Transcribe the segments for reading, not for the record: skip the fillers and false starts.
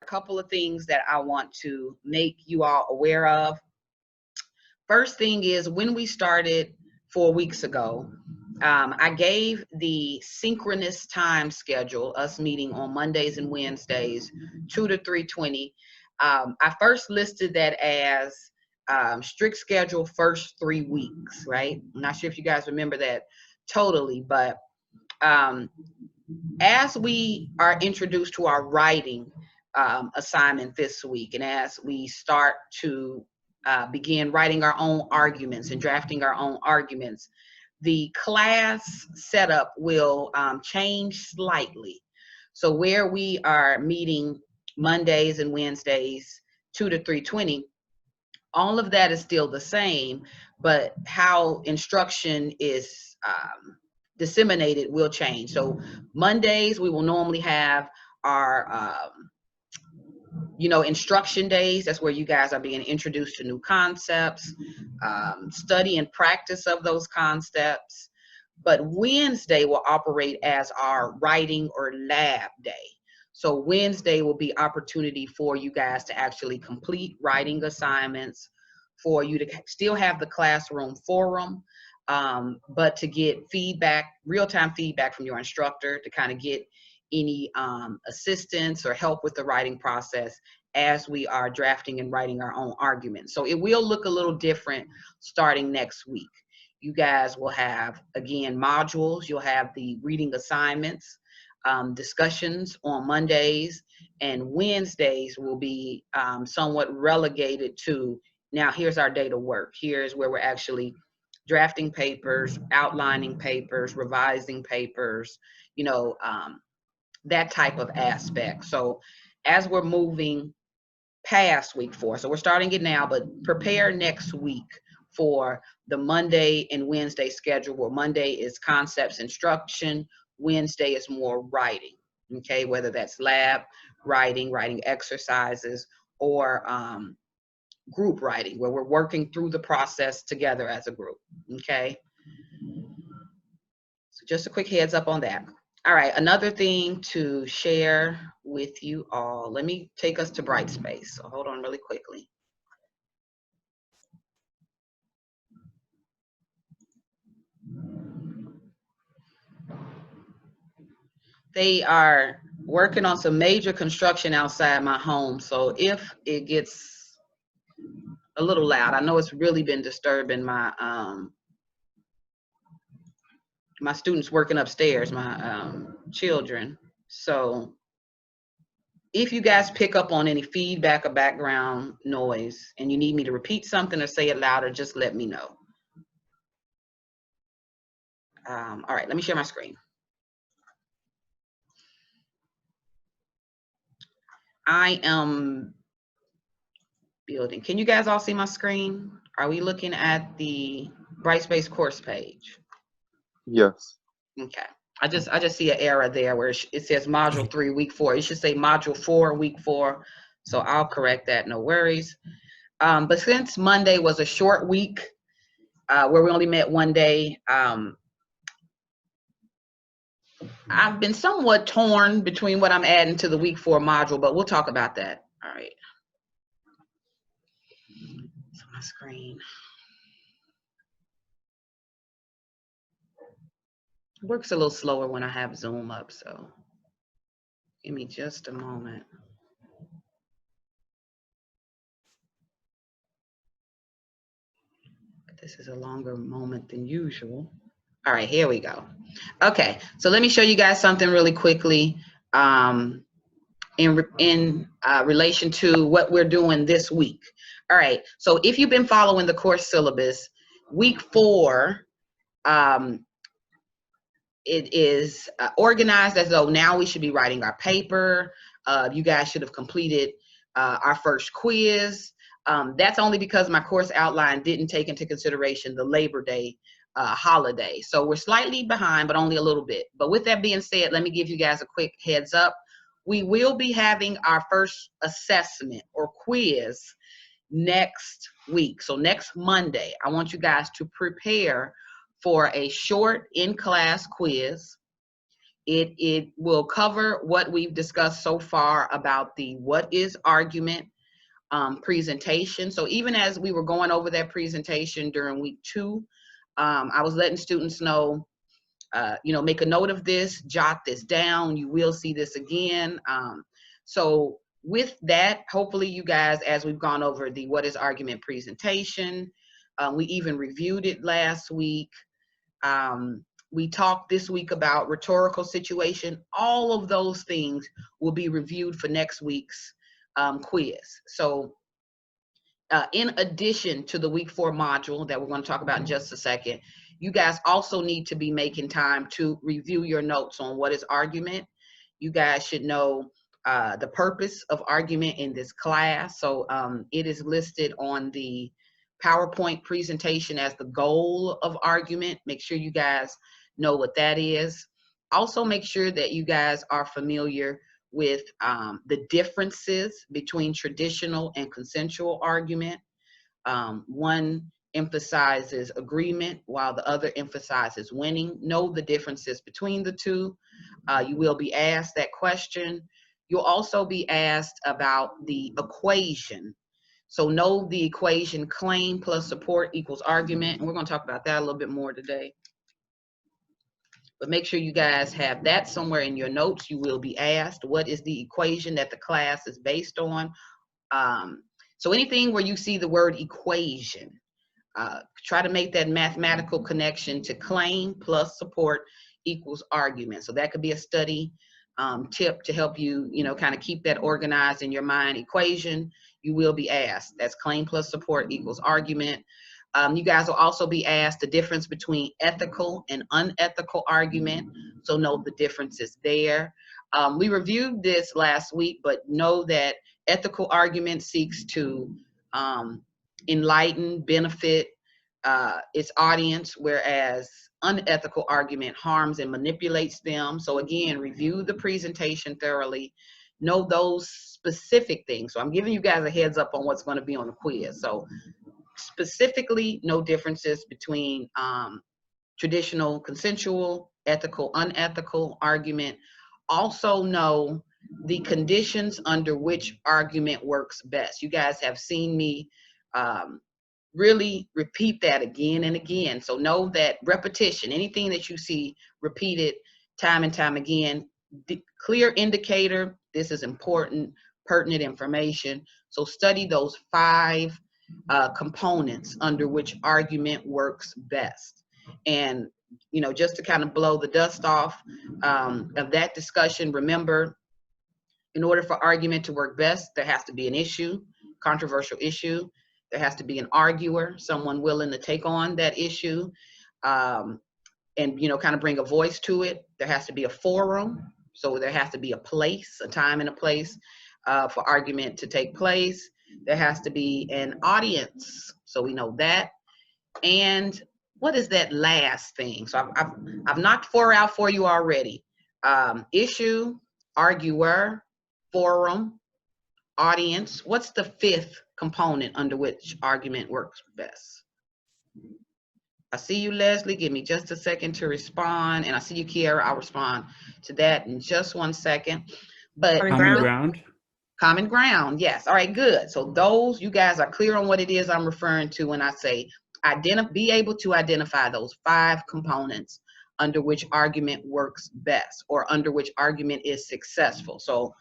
couple of things that I want to make you all aware of. First thing is, when we started 4 weeks ago, I gave the synchronous time schedule, us meeting on Mondays and Wednesdays, 2 to 3:20. I first listed that as strict schedule first 3 weeks, right? I'm not sure if you guys remember that totally, but as we are introduced to our writing assignment this week, and as we start to begin writing our own arguments and drafting our own arguments, the class setup will change slightly. So where we are meeting Mondays and Wednesdays, 2 to 3:20, all of that is still the same, but how instruction is disseminated will change. So Mondays, we will normally have our instruction days. That's where you guys are being introduced to new concepts, study and practice of those concepts. But Wednesday will operate as our writing or lab day. So Wednesday will be opportunity for you guys to actually complete writing assignments, for you to still have the classroom forum, but to get feedback, real-time feedback from your instructor, to kind of get any assistance or help with the writing process as we are drafting and writing our own arguments. So it will look a little different starting next week. You guys will have, again, modules. You'll have the reading assignments, discussions on Mondays, and Wednesdays will be somewhat relegated to, now here's our day to work. Here's where we're actually drafting papers, outlining papers, revising papers, that type of aspect. So as we're moving past week 4, so we're starting it now, but prepare next week for the Monday and Wednesday schedule, where Monday is concepts instruction, Wednesday is more writing, okay? Whether that's lab writing, writing exercises, or group writing, where we're working through the process together as a group, okay? So just a quick heads up on that. All right, another thing to share with you all. Let me take us to Brightspace. So hold on really quickly. They are working on some major construction outside my home. So if it gets a little loud, I know it's really been disturbing my my students working upstairs, my children. So if you guys pick up on any feedback or background noise and you need me to repeat something or say it louder, just let me know. All right, let me share my screen. I am building. Can you guys all see my screen? Are we looking at the Brightspace course page? Yes. Okay. I just see an error there where it says module 3, week 4. It should say module 4, week 4. So I'll correct that, no worries. But since Monday was a short week where we only met one day, I've been somewhat torn between what I'm adding to the week 4 module, but we'll talk about that. All right. So my screen. It works a little slower when I have Zoom up, so give me just a moment. This is a longer moment than usual. All right, here we go. Okay, so let me show you guys something really quickly in relation to what we're doing this week. All right, so if you've been following the course syllabus, week 4, it is organized as though now we should be writing our paper. You guys should have completed our first quiz. That's only because my course outline didn't take into consideration the Labor Day holiday. So we're slightly behind, but only a little bit. But with that being said, let me give you guys a quick heads up. We will be having our first assessment or quiz next week. So next Monday, I want you guys to prepare for a short in-class quiz. It will cover what we've discussed so far about the what is argument presentation. So even as we were going over that presentation during week 2, I was letting students know, make a note of this, jot this down. You will see this again. So with that, hopefully you guys, as we've gone over the what is argument presentation, we even reviewed it last week. We talked this week about rhetorical situation. All of those things will be reviewed for next week's quiz. So in addition to the week 4 module that we're going to talk about in just a second, you guys also need to be making time to review your notes on what is argument. You guys should know the purpose of argument in this class. So it is listed on the PowerPoint presentation as the goal of argument. Make sure you guys know what that is. Also make sure that you guys are familiar with the differences between traditional and consensual argument. One emphasizes agreement while the other emphasizes winning. Know the differences between the two. You will be asked that question. You'll also be asked about the equation. So know the equation claim plus support equals argument. And we're going to talk about that a little bit more today. But make sure you guys have that somewhere in your notes. You will be asked, what is the equation that the class is based on? So anything where you see the word equation, try to make that mathematical connection to claim plus support equals argument. So that could be a study tip to help you, kind of keep that organized in your mind. Equation, you will be asked. That's claim plus support equals argument. You guys will also be asked the difference between ethical and unethical argument. So know the differences there. We reviewed this last week, but know that ethical argument seeks to enlighten, benefit its audience, whereas unethical argument harms and manipulates them. So again, review the presentation thoroughly. Know those specific things. So I'm giving you guys a heads up on what's going to be on the quiz. So specifically, no differences between traditional, consensual, ethical, unethical argument. Also know the conditions under which argument works best. You guys have seen me really repeat that again and again. So know that repetition, anything that you see repeated time and time again, the clear indicator, this is important, pertinent information. So study those 5 components under which argument works best. And, just to kind of blow the dust off of that discussion, remember, in order for argument to work best, there has to be an issue, controversial issue. There has to be an arguer, someone willing to take on that issue and, kind of bring a voice to it. There has to be a forum. So there has to be a place, a time and a place for argument to take place. There has to be an audience. So we know that. And what is that last thing? So I've knocked 4 out for you already. Issue, arguer, forum, audience. What's the 5th component under which argument works best? I see you, Leslie. Give me just a second to respond. And I see you, Kiara. I'll respond to that in just 1 second. But Common ground. Common ground, yes. All right, good. So those, you guys are clear on what it is I'm referring to when I say be able to identify those 5 components under which argument works best or under which argument is successful. So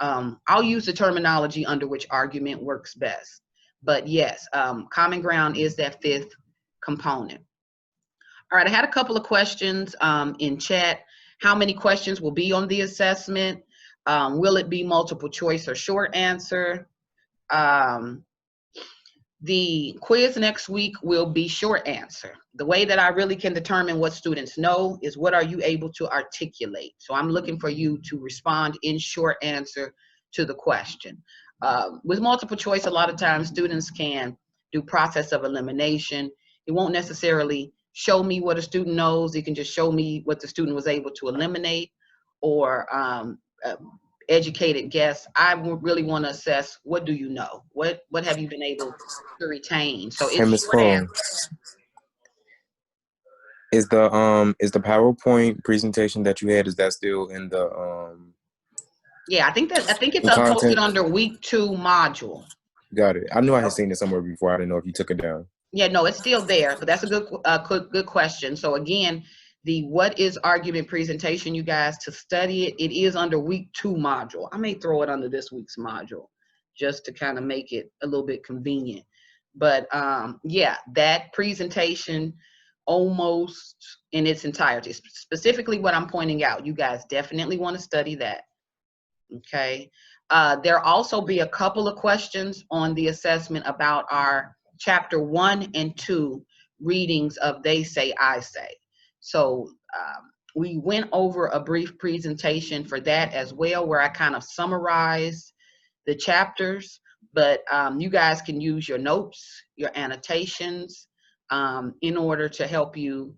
I'll use the terminology under which argument works best. But yes, common ground is that 5th component. All right, I had a couple of questions in chat. How many questions will be on the assessment? Will it be multiple choice or short answer? The quiz next week will be short answer. The way that I really can determine what students know is what are you able to articulate. So I'm looking for you to respond in short answer to the question. With multiple choice, a lot of times students can do process of elimination. It won't necessarily show me what a student knows. It can just show me what the student was able to eliminate or educated guess. I really want to assess, what do you know? What have you been able to retain? So it's short answer. Is the PowerPoint presentation that you had, is that still in the Yeah, I think it's in posted content? under week 2 module. Got it. I knew I had Oh, seen it somewhere before. I didn't know if you took it down. yeah, no, it's still there, but that's a good question. So again, the what is argument presentation, you guys, to study it, it is under week 2 module. I may throw it under this week's module just to kind of make it a little bit convenient. But yeah, that presentation almost in its entirety, specifically what I'm pointing out, you guys definitely want to study that. Okay. There'll also be a couple of questions on the assessment about our chapter 1 and 2 readings of They Say, I Say. So we went over a brief presentation for that as well, where I kind of summarized the chapters, but you guys can use your notes, your annotations, in order to help you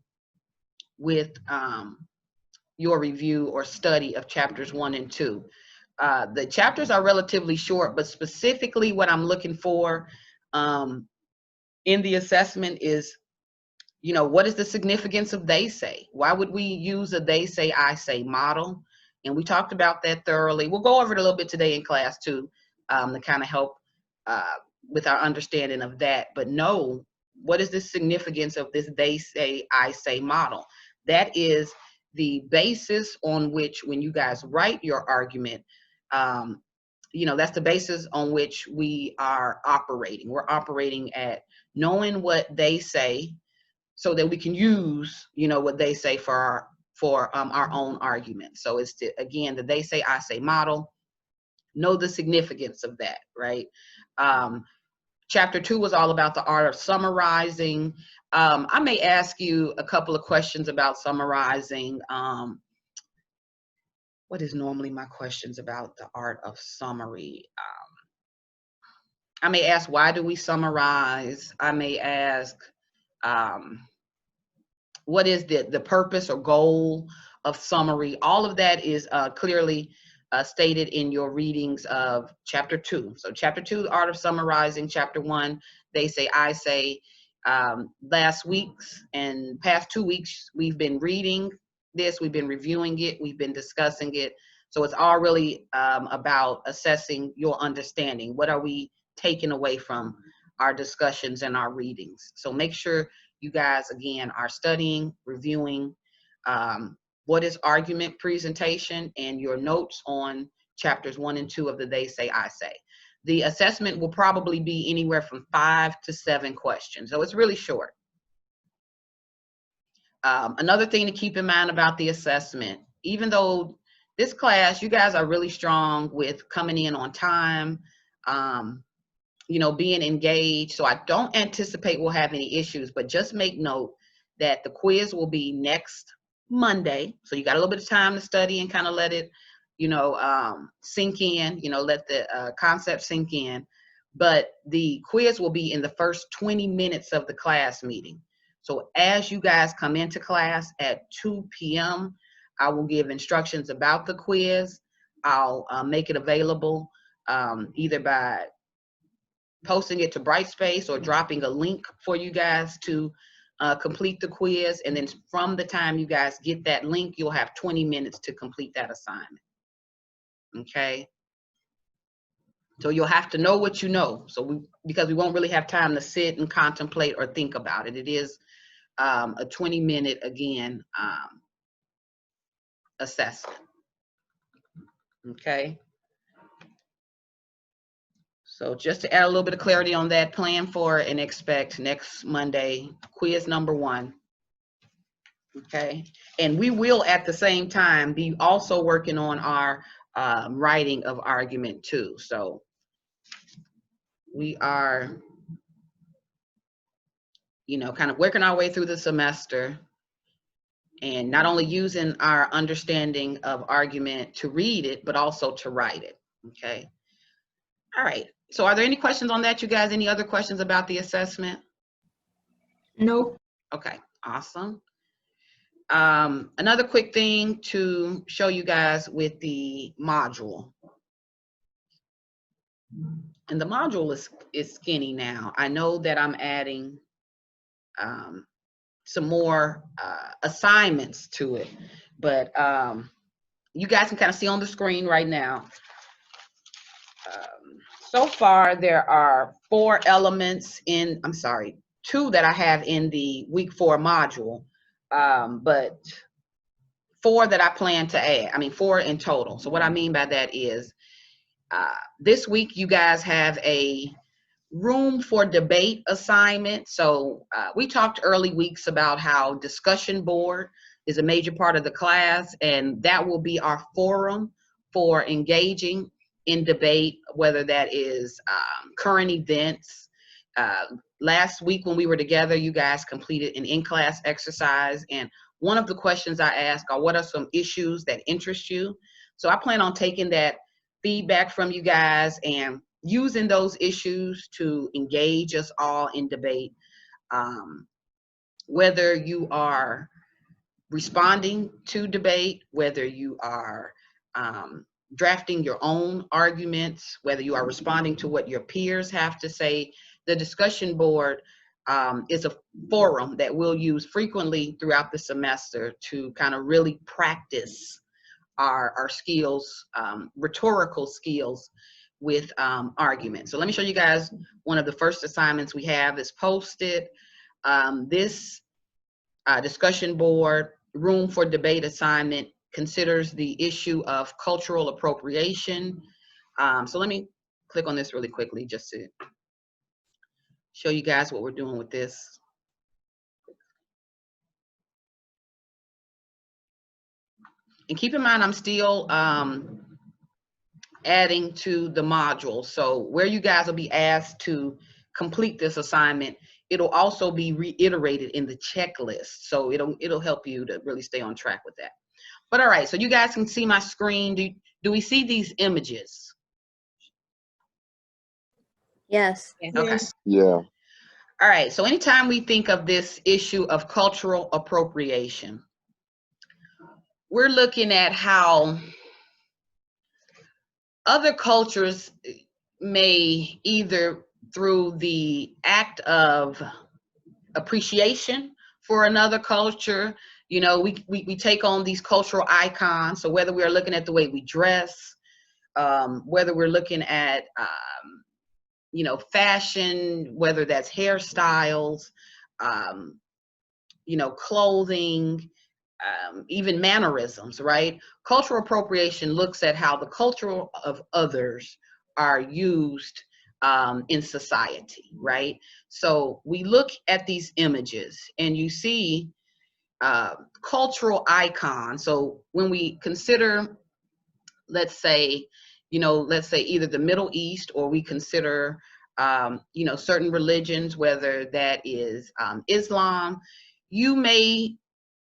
with your review or study of chapters 1 and 2. The chapters are relatively short, but specifically what I'm looking for in the assessment is, what is the significance of they say? Why would we use a they say, I say model? And we talked about that thoroughly. We'll go over it a little bit today in class too, to kind of help with our understanding of that. But no, what is the significance of this they say, I say model? That is the basis on which, when you guys write your argument, that's the basis on which we are operating. We're operating at knowing what they say so that we can use, what they say for our own argument. So it's again, the they say, I say model. Know the significance of that, right? Chapter 2 was all about the art of summarizing. I may ask you a couple of questions about summarizing. What is normally my questions about the art of summary? I may ask, why do we summarize? I may ask, what is the purpose or goal of summary? All of that is clearly stated in your readings of chapter 2. So chapter 2, the art of summarizing. Chapter 1, they say, I say. Last week's and past 2 weeks, we've been reading this, we've been reviewing it, we've been discussing it. So it's all really about assessing your understanding. What are we taking away from our discussions and our readings? So make sure you guys, again, are studying, reviewing what is argument presentation and your notes on chapters 1 and 2 of the They Say, I Say. The assessment will probably be anywhere from 5 to 7 questions. So it's really short. Another thing to keep in mind about the assessment, even though this class, you guys are really strong with coming in on time, being engaged. So I don't anticipate we'll have any issues, but just make note that the quiz will be next Monday. So you got a little bit of time to study and kind of let it, sink in, let the concept sink in. But the quiz will be in the first 20 minutes of the class meeting. So as you guys come into class at 2 p.m., I will give instructions about the quiz. I'll make it available either by posting it to Brightspace or dropping a link for you guys to complete the quiz. And then from the time you guys get that link, you'll have 20 minutes to complete that assignment. Okay. So you'll have to know what you know. So because we won't really have time to sit and contemplate or think about it. It is a 20-minute, again, assessment. Okay. So just to add a little bit of clarity on that, plan for and expect next Monday, quiz number 1. Okay. And we will at the same time be also working on our writing of argument too. So we are, kind of working our way through the semester and not only using our understanding of argument to read it, but also to write it. Okay. All right. So are there any questions on that, you guys? Any other questions about the assessment? Nope. Okay. Awesome. Another quick thing to show you guys with the module. And the module is skinny now. I know that I'm adding some more assignments to it, but you guys can kind of see on the screen right now. So far, there are 4 elements in, I'm sorry, 2 that I have in the week 4 module, but 4 that I plan to add. I mean, 4 in total. So what I mean by that is this week you guys have a room for debate assignment. So we talked early weeks about how discussion board is a major part of the class, and that will be our forum for engaging in debate, whether that is current events. Last week when we were together, you guys completed an in-class exercise, and one of the questions I asked are, what are some issues that interest you? So I plan on taking that feedback from you guys and using those issues to engage us all in debate. Whether you are responding to debate, whether you are drafting your own arguments, whether you are responding to what your peers have to say, the discussion board is a forum that we'll use frequently throughout the semester to kind of really practice our skills, rhetorical skills with argument. So let me show you guys one of the first assignments we have is posted. This discussion board room for debate assignment considers the issue of cultural appropriation. So let me click on this really quickly just to show you guys what we're doing with this. And keep in mind, I'm still adding to the module. So where you guys will be asked to complete this assignment, it'll also be reiterated in the checklist. So it'll help you to really stay on track with that. But all right, so you guys can see my screen. Do we see these images? Yes. Okay. Yes. Yeah. All right, so anytime we think of this issue of cultural appropriation, we're looking at how other cultures may, either through the act of appreciation for another culture, you know, we take on these cultural icons. So whether we are looking at the way we dress, whether we're looking at, you know, fashion, whether that's hairstyles, you know, clothing, even mannerisms, right? Cultural appropriation looks at how the culture of others are used in society, right? So we look at these images and you see cultural icons. So when we consider, let's say, you know, let's say either the Middle East, or we consider, you know, certain religions, whether that is Islam, you may,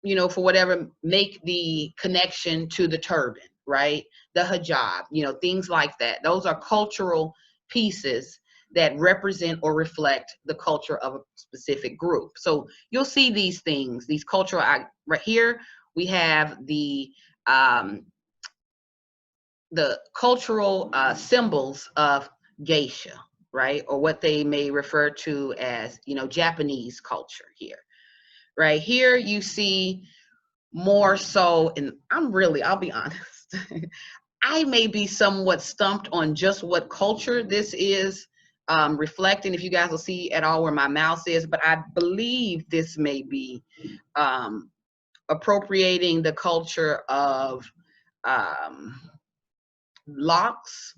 you know, for whatever, make the connection to the turban, right? The hijab, you know, things like that. Those are cultural pieces that represent or reflect the culture of a specific group. So you'll see these things, these cultural, right here, we have the cultural symbols of geisha, right? Or what they may refer to as, you know, Japanese culture here. Right here, you see more so, and I'll be honest, I may be somewhat stumped on just what culture this is reflecting, if you guys will see at all where my mouse is, but I believe this may be appropriating the culture of locks.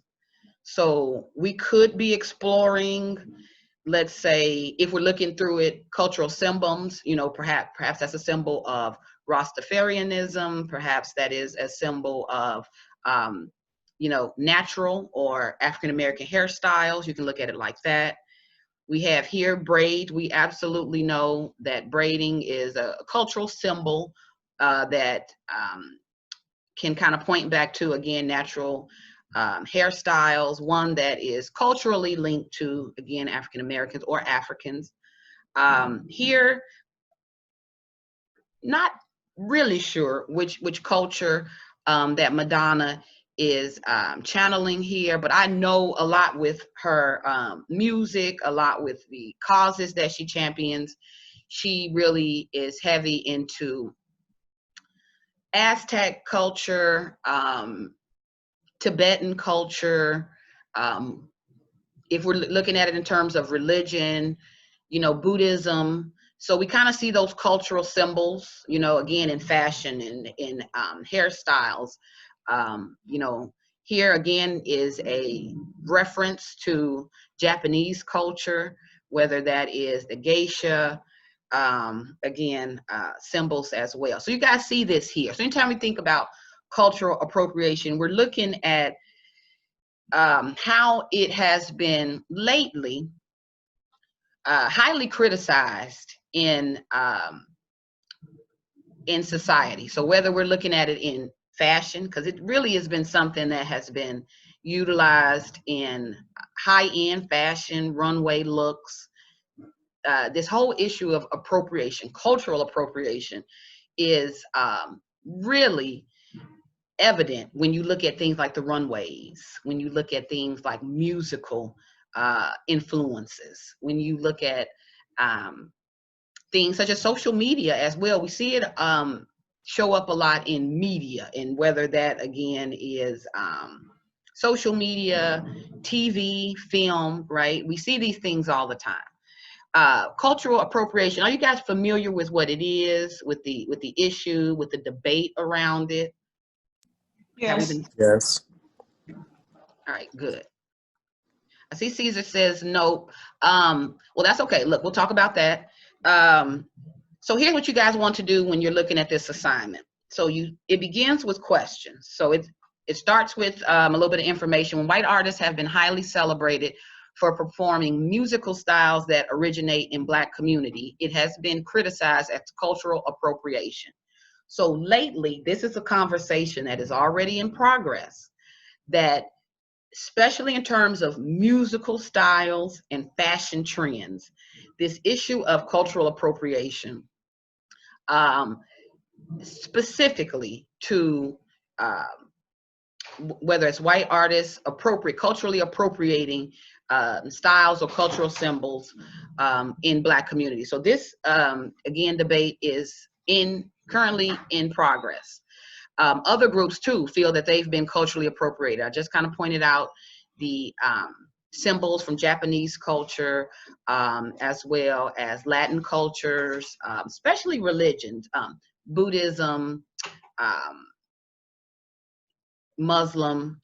So we could be exploring, let's say, if we're looking through it, cultural symbols, you know, perhaps that's a symbol of Rastafarianism, perhaps that is a symbol of, you know, natural or African-American hairstyles. You can look at it like that. We have here braid. We absolutely know that braiding is a cultural symbol that can kind of point back to, again, natural hairstyles, one that is culturally linked to, again, African Americans or Africans. Here, not really sure which culture that Madonna is channeling here, but I know a lot with her music, a lot with the causes that she champions. she really is heavy into Aztec culture, Tibetan culture. If we're looking at it in terms of religion, you know, Buddhism. So we kind of see those cultural symbols, you know, again in fashion and in hairstyles. You know, here again is a reference to Japanese culture, whether that is the geisha, symbols as well. So you guys see this here. So anytime we think about cultural appropriation, we're looking at how it has been lately highly criticized in society. So whether we're looking at it in fashion, because it really has been something that has been utilized in high-end fashion, runway looks. This whole issue of appropriation, cultural appropriation, is really evident when you look at things like the runways, when you look at things like musical influences, when you look at things such as social media as well. We see it show up a lot in media, and whether that again is social media, TV, film, right? We see these things all the time. Cultural appropriation. Are you guys familiar with what it is, with the issue, with the debate around it? Yes. Yes. All right, good. I see Caesar says nope. Well, that's okay. Look, we'll talk about that. So here's what you guys want to do when you're looking at this assignment. So it begins with questions. So it starts with a little bit of information. When white artists have been highly celebrated for performing musical styles that originate in Black community, it has been criticized as cultural appropriation. So lately, this is a conversation that is already in progress, that especially in terms of musical styles and fashion trends, this issue of cultural appropriation, specifically to whether it's white artists culturally appropriating styles or cultural symbols in Black communities. So this, again, debate is currently in progress. Other groups too feel that they've been culturally appropriated. I just kind of pointed out the symbols from Japanese culture, as well as Latin cultures, especially religions, Buddhism, Muslim,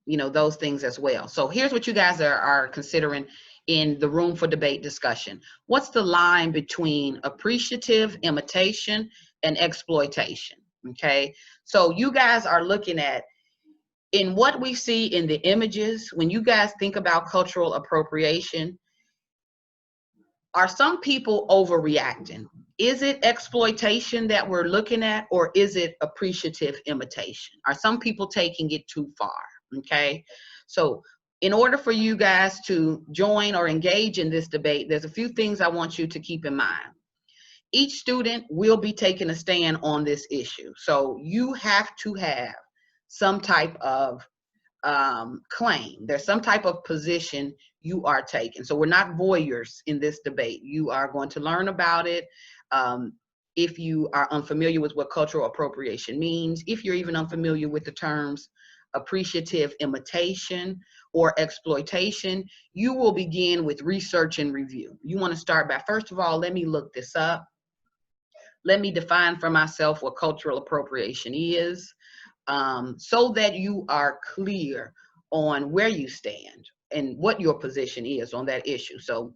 you know, those things as well. So here's what you guys are considering in the room for debate discussion. What's the line between appreciative imitation and exploitation? Okay, so you guys are looking at, in what we see in the images, when you guys think about cultural appropriation, are some people overreacting? Is it exploitation that we're looking at, or is it appreciative imitation? Are some people taking it too far? Okay, so in order for you guys to join or engage in this debate, there's a few things I want you to keep in mind. Each student will be taking a stand on this issue. So you have to have some type of claim. There's some type of position you are taking. So we're not voyeurs in this debate. You are going to learn about it. If you are unfamiliar with what cultural appropriation means, if you're even unfamiliar with the terms appreciative imitation or exploitation, you will begin with research and review. You want to start by, first of all, let me look this up. Let me define for myself what cultural appropriation is, so that you are clear on where you stand and what your position is on that issue. So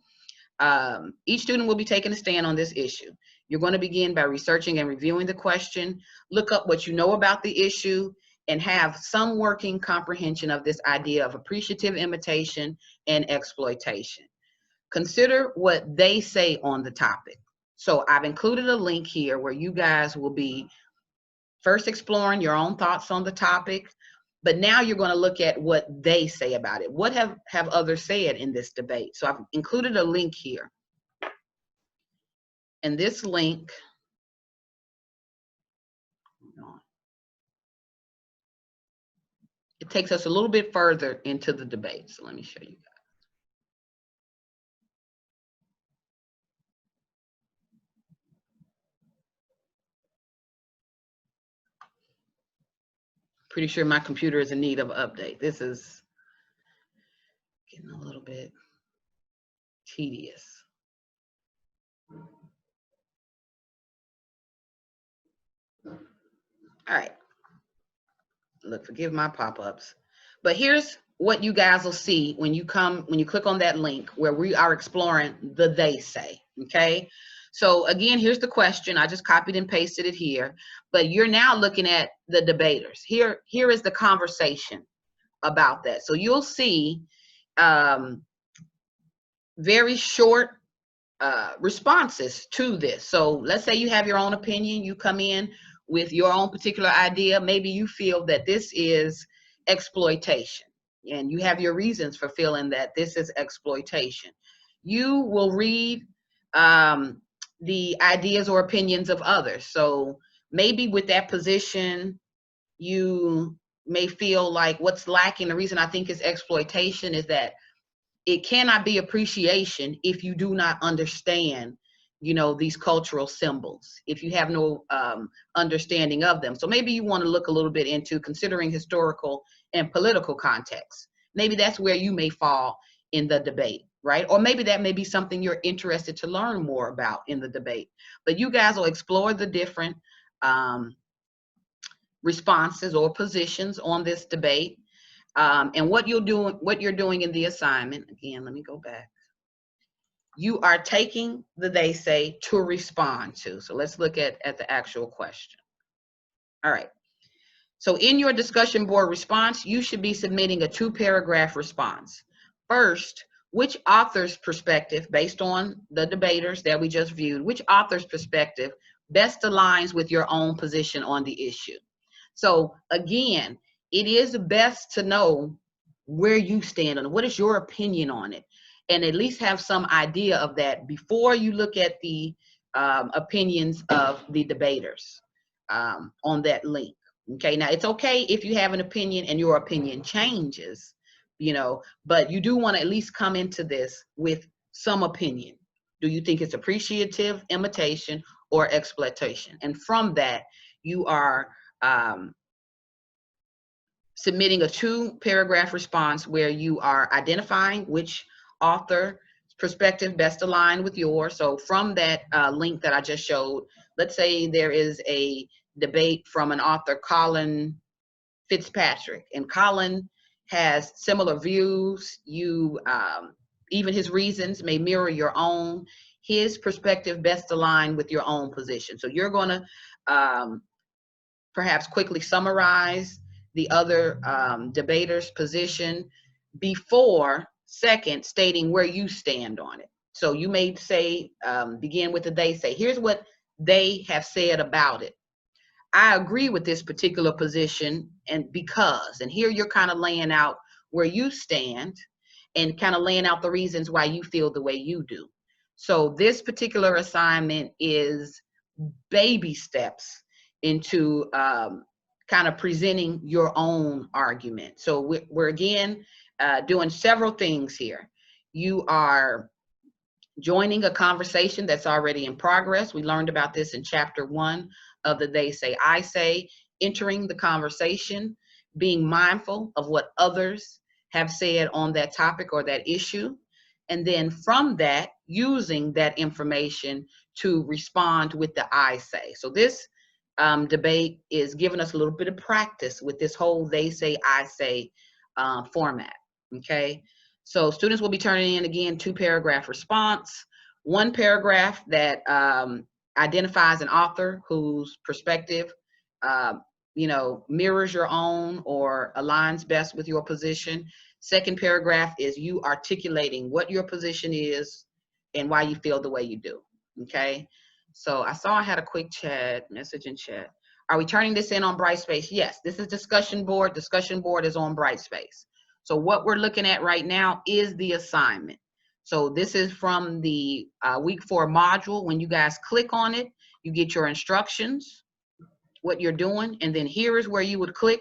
each student will be taking a stand on this issue. You're going to begin by researching and reviewing the question, look up what you know about the issue, and have some working comprehension of this idea of appreciative imitation and exploitation. Consider what they say on the topic. So I've included a link here where you guys will be first exploring your own thoughts on the topic, but now you're going to look at what they say about it. What have others said in this debate? So I've included a link here. And this link, it takes us a little bit further into the debate. So let me show you guys. Pretty sure my computer is in need of an update. This is getting a little bit tedious. All right. Look, forgive my pop-ups. But here's what you guys will see when you click on that link where we are exploring the they say, okay? So again, here's the question. I just copied and pasted it here, but you're now looking at the debaters. Here is the conversation about that. So you'll see very short responses to this. So let's say you have your own opinion, you come in with your own particular idea. Maybe you feel that this is exploitation and you have your reasons for feeling that this is exploitation. You will read the ideas or opinions of others. So maybe with that position, you may feel like what's lacking, the reason I think is exploitation is that it cannot be appreciation if you do not understand, these cultural symbols, if you have no understanding of them. So maybe you want to look a little bit into considering historical and political context. Maybe that's where you may fall in the debate, right? Or maybe that may be something you're interested to learn more about in the debate. But you guys will explore the different responses or positions on this debate. And what you're doing in the assignment, again, let me go back. You are taking the they say to respond to. So let's look at the actual question. All right. So in your discussion board response, you should be submitting a 2-paragraph response. First, which author's perspective, based on the debaters that we just viewed, which author's perspective best aligns with your own position on the issue? So again, it is best to know where you stand on it. What is your opinion on it? And at least have some idea of that before you look at the opinions of the debaters on that link. Okay, now it's okay if you have an opinion and your opinion changes, but you do want to at least come into this with some opinion. Do you think it's appreciative, imitation, or exploitation? And from that, you are submitting a 2-paragraph response where you are identifying which author perspective best aligned with yours. So from that link that I just showed, let's say there is a debate from an author, Colin Fitzpatrick, and Colin has similar views. Even his reasons may mirror your own. His perspective best aligned with your own position. So you're going to perhaps quickly summarize the other debater's position before second stating where you stand on it. So you may say, begin with the they say, here's what they have said about it. I agree with this particular position and here you're kind of laying out where you stand and kind of laying out the reasons why you feel the way you do. So this particular assignment is baby steps into kind of presenting your own argument. So we're again doing several things here. You are joining a conversation that's already in progress. We learned about this in chapter 1 of the They Say, I Say, entering the conversation, being mindful of what others have said on that topic or that issue. And then from that, using that information to respond with the I say. So this debate is giving us a little bit of practice with this whole they say, I say format, okay? So students will be turning in, again, 2-paragraph response, 1 paragraph that identifies an author whose perspective, mirrors your own or aligns best with your position. 2nd paragraph is you articulating what your position is and why you feel the way you do, okay? So I saw I had a quick message in chat. Are we turning this in on Brightspace? Yes, this is discussion board. Discussion board is on Brightspace. So what we're looking at right now is the assignment. So this is from the week 4 module. When you guys click on it, you get your instructions, what you're doing, and then here is where you would click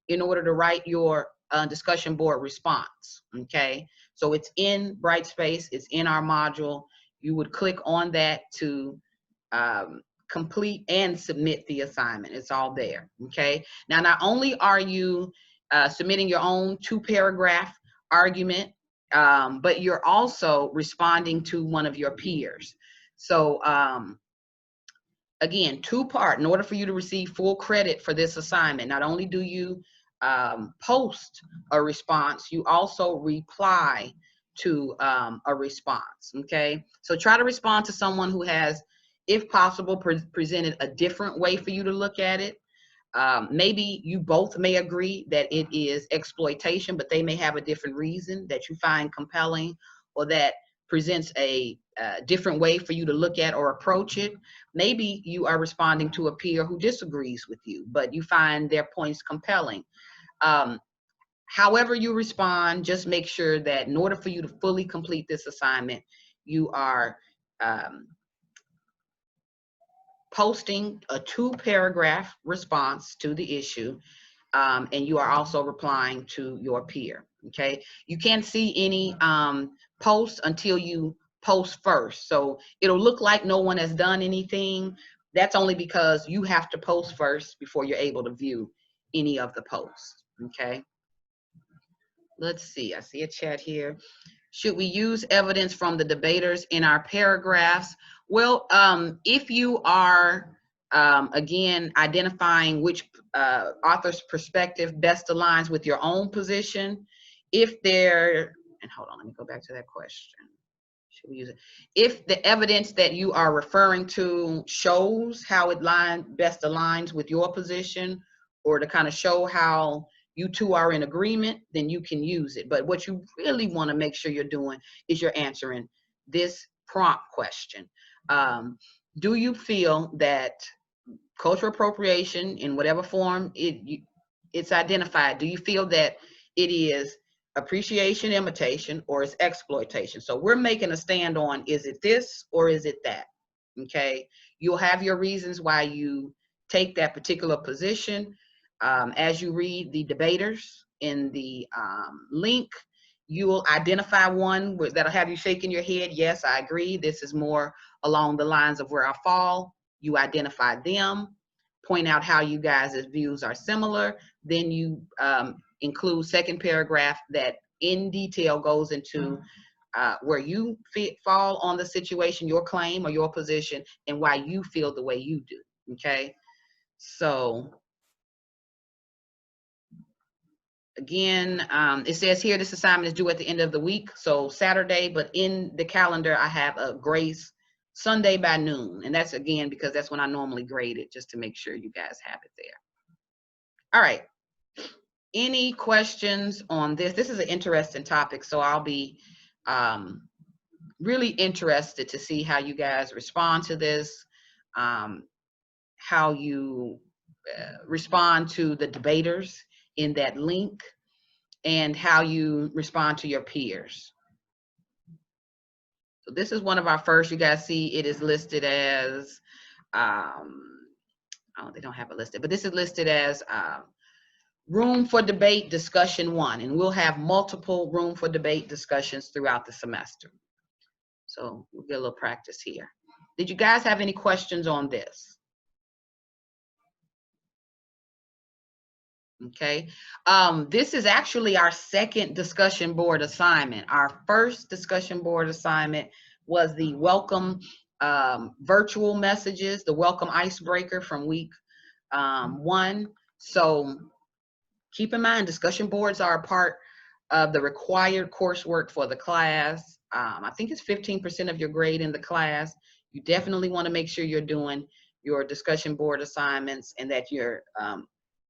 in order to write your discussion board response, okay? So it's in Brightspace, it's in our module. You would click on that to complete and submit the assignment. It's all there, okay? Now, not only are you submitting your own 2-paragraph argument, but you're also responding to one of your peers. So again, 2-part. In order for you to receive full credit for this assignment, not only do you post a response, you also reply to a response, okay? So try to respond to someone who has, if possible, presented a different way for you to look at it. Maybe you both may agree that it is exploitation, but they may have a different reason that you find compelling, or that presents a different way for you to look at or approach it. Maybe you are responding to a peer who disagrees with you, but you find their points compelling. However you respond, just make sure that in order for you to fully complete this assignment, you are posting a 2-paragraph response to the issue, and you are also replying to your peer, okay? You can't see any posts until you post first. So it'll look like no one has done anything. That's only because you have to post first before you're able to view any of the posts, okay? Let's see, I see a chat here. Should we use evidence from the debaters in our paragraphs? Well, if you are, again, identifying which author's perspective best aligns with your own position, if they're, and hold on, let me go back to that question. Should we use it? If the evidence that you are referring to shows how it best aligns with your position, or to kind of show how you two are in agreement, then you can use it. But what you really want to make sure you're doing is you're answering this prompt question. Do you feel that cultural appropriation, in whatever form it's identified, do you feel that it is appreciation, imitation, or is exploitation? So we're making a stand on, is it this or is it that? Okay, you'll have your reasons why you take that particular position. As you read the debaters in the link, you will identify one that'll have you shaking your head. Yes, I agree. This is more along the lines of where I fall. You identify them, point out how you guys' views are similar. Then you include 2nd paragraph that in detail goes into where you fall on the situation, your claim or your position, and why you feel the way you do, okay? So again, it says here this assignment is due at the end of the week, so Saturday, but in the calendar I have a grace Sunday by noon, and that's again because that's when I normally grade it, just to make sure you guys have it there. All right, any questions on this? This is an interesting topic, so I'll be really interested to see how you guys respond to this, how you respond to the debaters in that link, and how you respond to your peers. So this is one of our first. You guys see it is listed as, oh, they don't have it listed, but this is listed as room for debate discussion 1, and we'll have multiple room for debate discussions throughout the semester. So we'll get a little practice here. Did you guys have any questions on this? Okay, this is actually our 2nd discussion board assignment. Our first discussion board assignment was the welcome virtual messages, the welcome icebreaker from week 1. So keep in mind, discussion boards are a part of the required coursework for the class. I think it's 15% of your grade in the class. You definitely want to make sure you're doing your discussion board assignments and that you're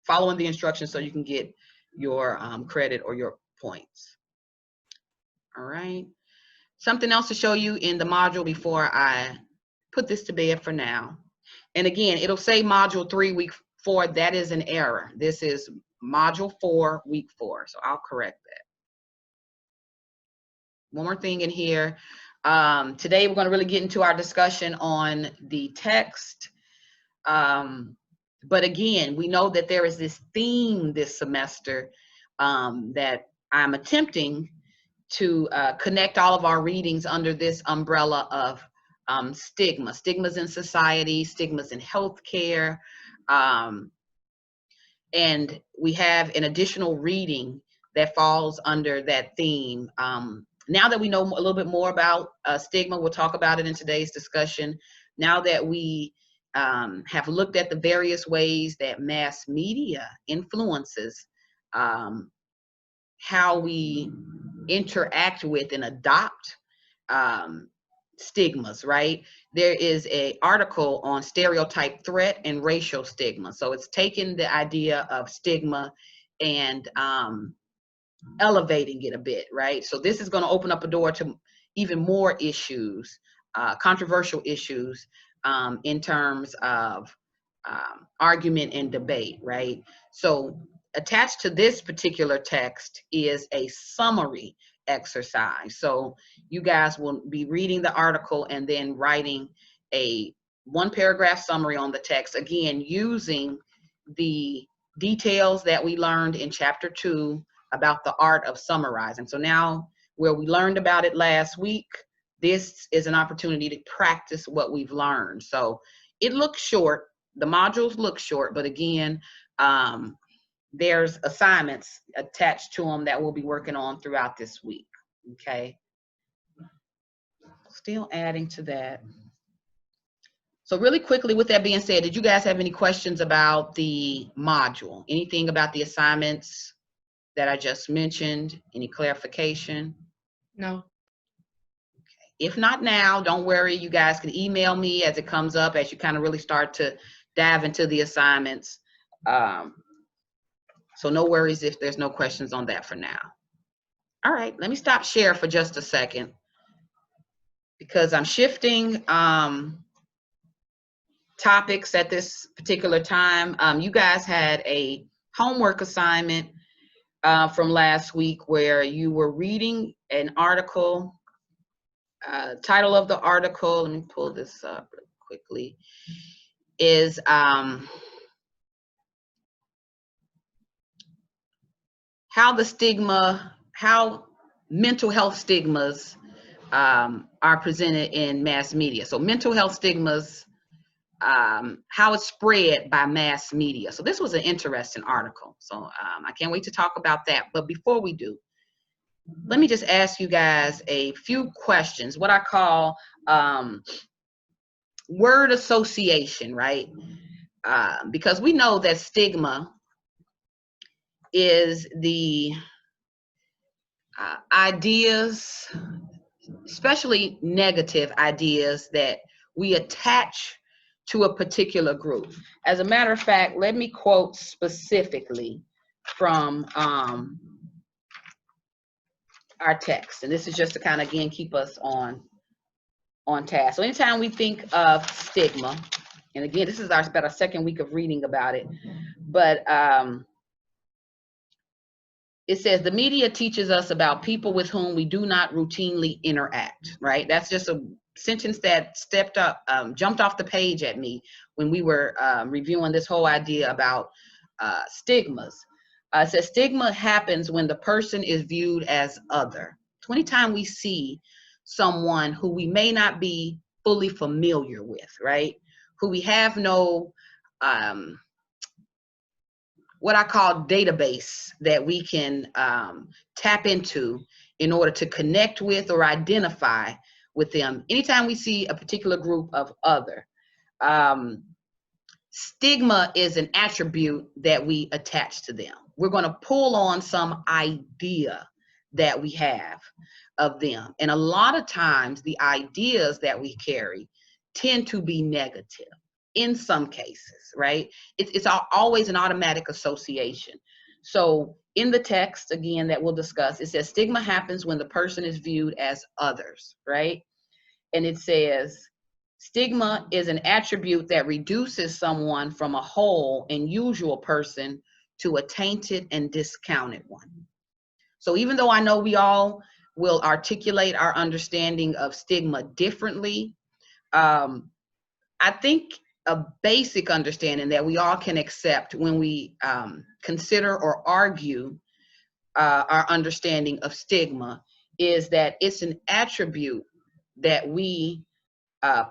following the instructions so you can get your credit or your points. All right. Something else to show you in the module before I put this to bed for now. And again, it'll say module 3, week 4. That is an error. This is module 4, week 4. So I'll correct that. One more thing in here. Today, we're going to really get into our discussion on the text. But again, we know that there is this theme this semester that I'm attempting to connect all of our readings under this umbrella of stigmas in society, stigmas in healthcare. And we have an additional reading that falls under that theme. Now that we know a little bit more about stigma, we'll talk about it in today's discussion. Now that we have looked at the various ways that mass media influences how we interact with and adopt stigmas, right? There is an article on stereotype threat and racial stigma. So it's taking the idea of stigma and elevating it a bit, right? So this is going to open up a door to even more issues, controversial issues in terms of argument and debate, right? So attached to this particular text is a summary exercise. So you guys will be reading the article and then writing a 1-paragraph summary on the text, again, using the details that we learned in chapter 2 about the art of summarizing. So now, where we learned about it last week, this is an opportunity to practice what we've learned. So it looks short, the modules look short, but again, there's assignments attached to them that we'll be working on throughout this week, okay? Still adding to that. So really quickly, with that being said, did you guys have any questions about the module? Anything about the assignments that I just mentioned? Any clarification? No. If not now, don't worry. You guys can email me as it comes up, as you kind of really start to dive into the assignments. So no worries if there's no questions on that for now. All right, let me stop share for just a second because I'm shifting topics at this particular time. You guys had a homework assignment from last week where you were reading an article. Title of the article, let me pull this up real quickly, is how mental health stigmas are presented in mass media. So mental health stigmas, how it's spread by mass media. So this was an interesting article. So I can't wait to talk about that. But before we do, let me just ask you guys a few questions, what I call word association, right? Because we know that stigma is the ideas, especially negative ideas, that we attach to a particular group. As a matter of fact, let me quote specifically from our text. And this is just to kind of, again, keep us on task. So anytime we think of stigma, and again, this is about our second week of reading about it, but it says the media teaches us about people with whom we do not routinely interact, right? That's just a sentence that jumped off the page at me when we were reviewing this whole idea about stigmas. It says stigma happens when the person is viewed as other. So anytime we see someone who we may not be fully familiar with, right? Who we have no, what I call database that we can tap into in order to connect with or identify with them. Anytime we see a particular group of other, stigma is an attribute that we attach to them. We're going to pull on some idea that we have of them. And a lot of times the ideas that we carry tend to be negative in some cases, right? It's always an automatic association. So in the text, again, that we'll discuss, it says stigma happens when the person is viewed as others, right? And it says stigma is an attribute that reduces someone from a whole and usual person to a tainted and discounted one. So even though I know we all will articulate our understanding of stigma differently, I think a basic understanding that we all can accept when we consider or argue our understanding of stigma is that it's an attribute that we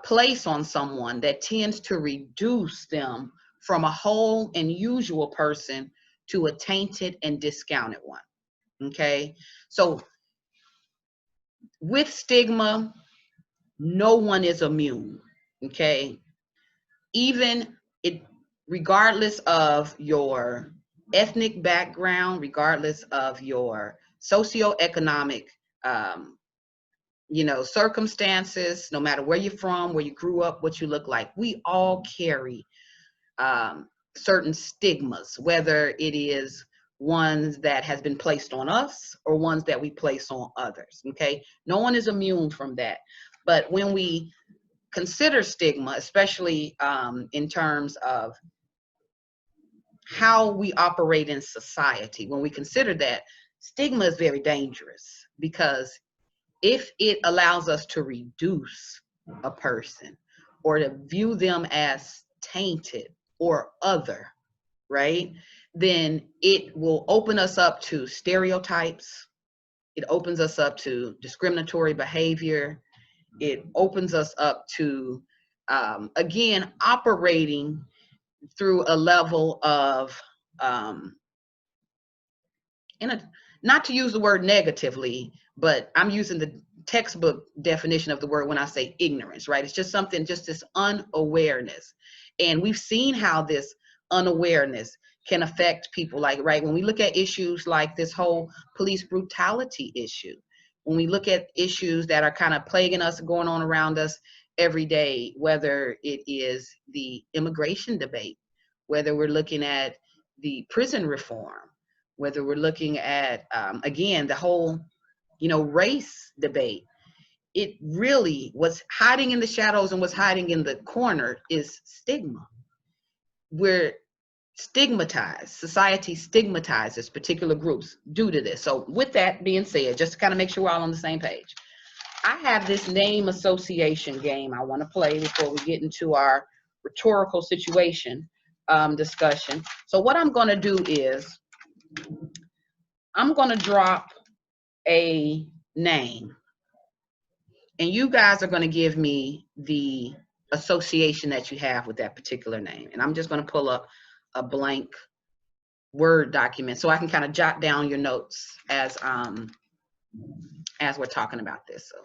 place on someone that tends to reduce them from a whole and usual person to a tainted and discounted one. Okay, so with stigma, no one is immune. Okay, even it, regardless of your ethnic background, regardless of your socioeconomic circumstances, no matter where you're from, where you grew up, what you look like, we all carry certain stigmas, whether it is ones that has been placed on us or ones that we place on others. Okay, no one is immune from that. But when we consider stigma, especially in terms of how we operate in society, when we consider that, stigma is very dangerous, because if it allows us to reduce a person or to view them as tainted or other, right, then it will open us up to stereotypes. It opens us up to discriminatory behavior. It opens us up to, again, operating through a level of, not to use the word negatively, but I'm using the textbook definition of the word when I say ignorance, right? It's just something, just this unawareness. And we've seen how this unawareness can affect people, like, right, when we look at issues like this whole police brutality issue, when we look at issues that are kind of plaguing us, going on around us every day, whether it is the immigration debate, whether we're looking at the prison reform, whether we're looking at, again, the whole, race debate, it really, what's hiding in the shadows and what's hiding in the corner is stigma. We're stigmatized. Society stigmatizes particular groups due to this. So with that being said, just to kind of make sure we're all on the same page, I have this name association game I want to play before we get into our rhetorical situation discussion. So what I'm going to do is I'm going to drop a name, and you guys are going to give me the association that you have with that particular name. And I'm just going to pull up a blank Word document so I can kind of jot down your notes as we're talking about this. So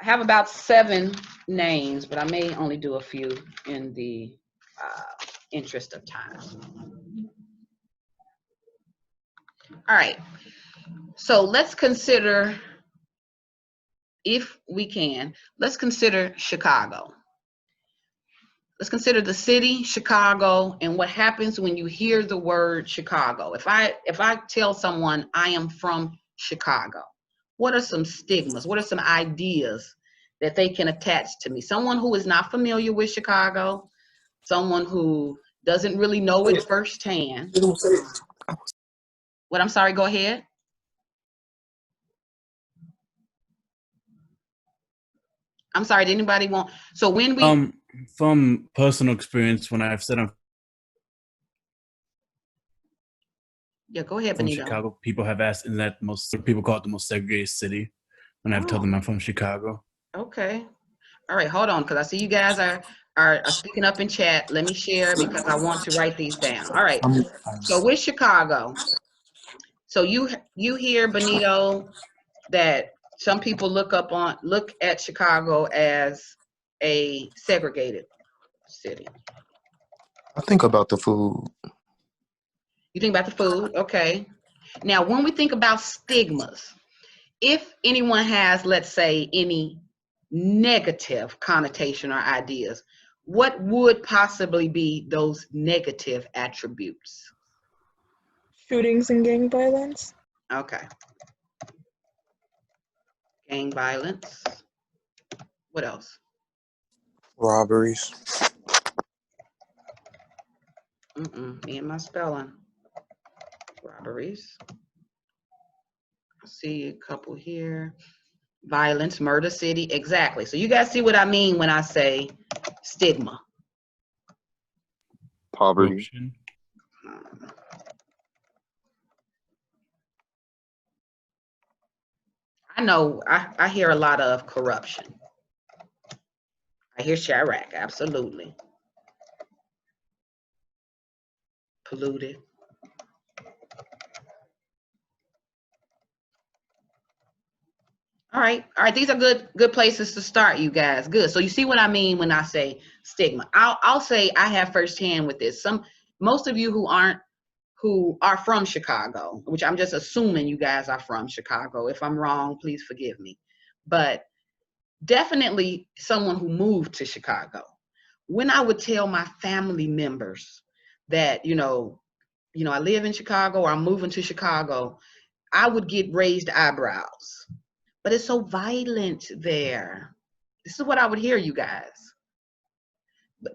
I have about 7 names, but I may only do a few in the interest of time. All right, so let's consider, if we can, let's consider Chicago. Let's consider the city, Chicago, and what happens when you hear the word Chicago. If I tell someone I am from Chicago, what are some stigmas? What are some ideas that they can attach to me? Someone who is not familiar with Chicago, someone who doesn't really know it firsthand. What, I'm sorry, go ahead. I'm sorry, did anybody want, so when we from personal experience, when I've said I'm go ahead, from Benito. Chicago, people have asked, is that people call it the most segregated city, when I've told them I'm from Chicago. Okay. All right, hold on, because I see you guys are speaking up in chat. Let me share because I want to write these down. All right. So with Chicago, so you hear, Benito, that some people look at Chicago as a segregated city. I think about the food. You think about the food, okay. Now, when we think about stigmas, if anyone has, let's say, any negative connotation or ideas, what would possibly be those negative attributes? Shootings and gang violence. Okay. Gang violence. What else? Robberies. Me and my spelling. Robberies. I see a couple here. Violence, murder city, exactly. So you guys see what I mean when I say stigma. Poverty. Corruption. I know I hear a lot of corruption. Here's Chirac, absolutely. Polluted. All right. These are good places to start, you guys. Good. So you see what I mean when I say stigma. I'll say I have firsthand with this. Most of you who are from Chicago, which I'm just assuming you guys are from Chicago. If I'm wrong, please forgive me. But definitely someone who moved to Chicago. When I would tell my family members that, I live in Chicago or I'm moving to Chicago, I would get raised eyebrows. But it's so violent there. This is what I would hear, you guys.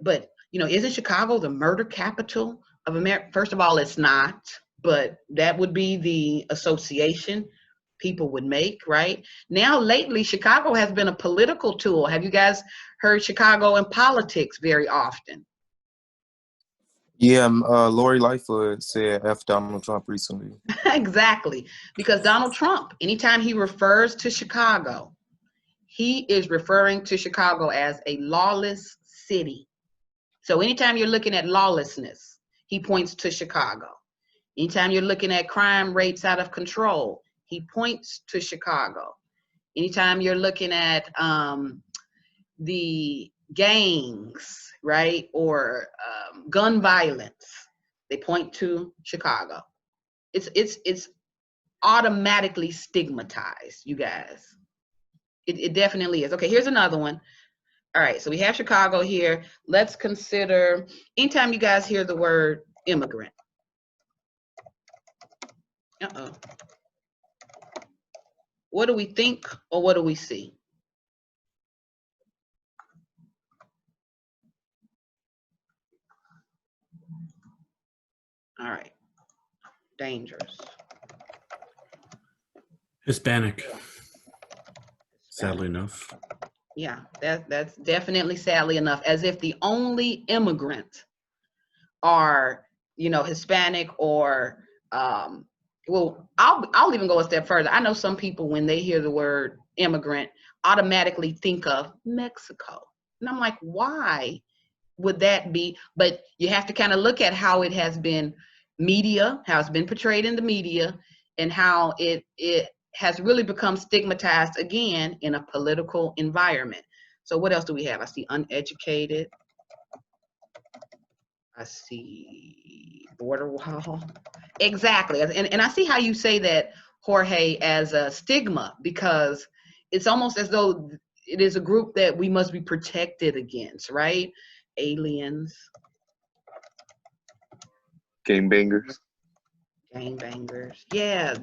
But isn't Chicago the murder capital of America? First of all, it's not, but that would be the association people would make, right? Now, lately, Chicago has been a political tool. Have you guys heard Chicago in politics very often? Yeah, Lori Lightfoot said F Donald Trump recently. Exactly, because Donald Trump, anytime he refers to Chicago, he is referring to Chicago as a lawless city. So anytime you're looking at lawlessness, he points to Chicago. Anytime you're looking at crime rates out of control, he points to Chicago. Anytime you're looking at the gangs, right, or gun violence, they point to Chicago. It's automatically stigmatized, you guys. It definitely is. Okay, here's another one. All right, so we have Chicago here. Let's consider, anytime you guys hear the word immigrant. What do we think or what do we see? All right, dangerous. Hispanic. Sadly enough. Yeah, that's definitely sadly enough, as if the only immigrant are, Hispanic or, well, I'll even go a step further. I know some people, when they hear the word immigrant, automatically think of Mexico. And I'm like, why would that be? But you have to kind of look at how it has been how it's been portrayed in the media, and how it has really become stigmatized again in a political environment. So what else do we have? I see uneducated. I see border wall. Exactly. And I see how you say that, Jorge, as a stigma, because it's almost as though it is a group that we must be protected against, right? Aliens. Gangbangers. Gangbangers. Yeah,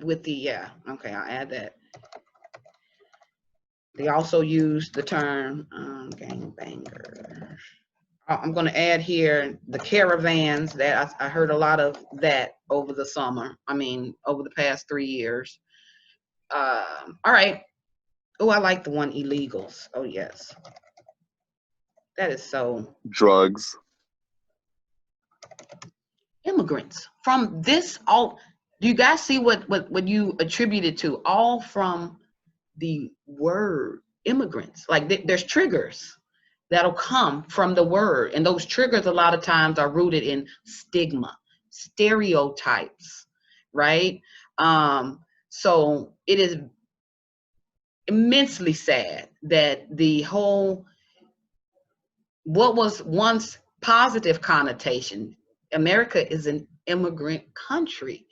okay, I'll add that. They also use the term gangbangers. I'm going to add here the caravans. That I heard a lot of that over the summer. I mean, over the past 3 years. All right. Oh, I like the one illegals. Oh, yes. That is so. Drugs. Immigrants from this all. Do you guys see what you attributed to? All from the word immigrants. Like there's triggers that'll come from the word, and those triggers a lot of times are rooted in stigma, stereotypes, right? So it is immensely sad that what was once positive connotation, America is an immigrant country,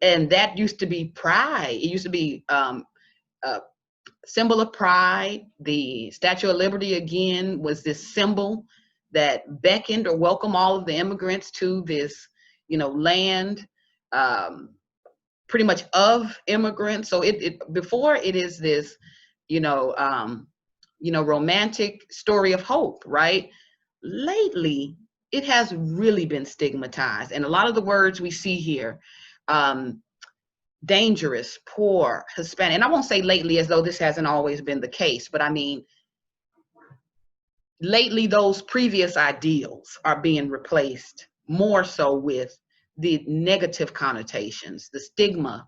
and that used to be pride. It used to be a symbol of pride. The Statue of Liberty, again, was this symbol that beckoned or welcomed all of the immigrants to this, land, pretty much of immigrants. So before it is this, romantic story of hope, right? Lately, it has really been stigmatized. And a lot of the words we see here, dangerous, poor, Hispanic, and I won't say lately as though this hasn't always been the case, but I mean, lately those previous ideals are being replaced more so with the negative connotations, the stigma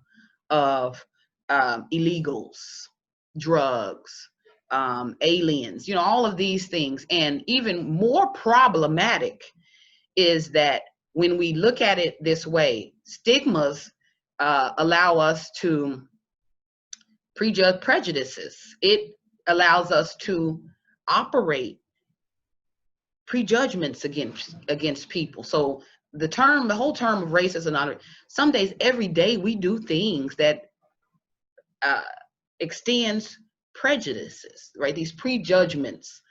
of illegals, drugs, aliens, you know, all of these things. And even more problematic is that when we look at it this way, stigmas allow us to prejudge prejudices. It allows us to operate prejudgments against people. So the whole term of racism, some days, every day, we do things that extends prejudices, right? These prejudgments.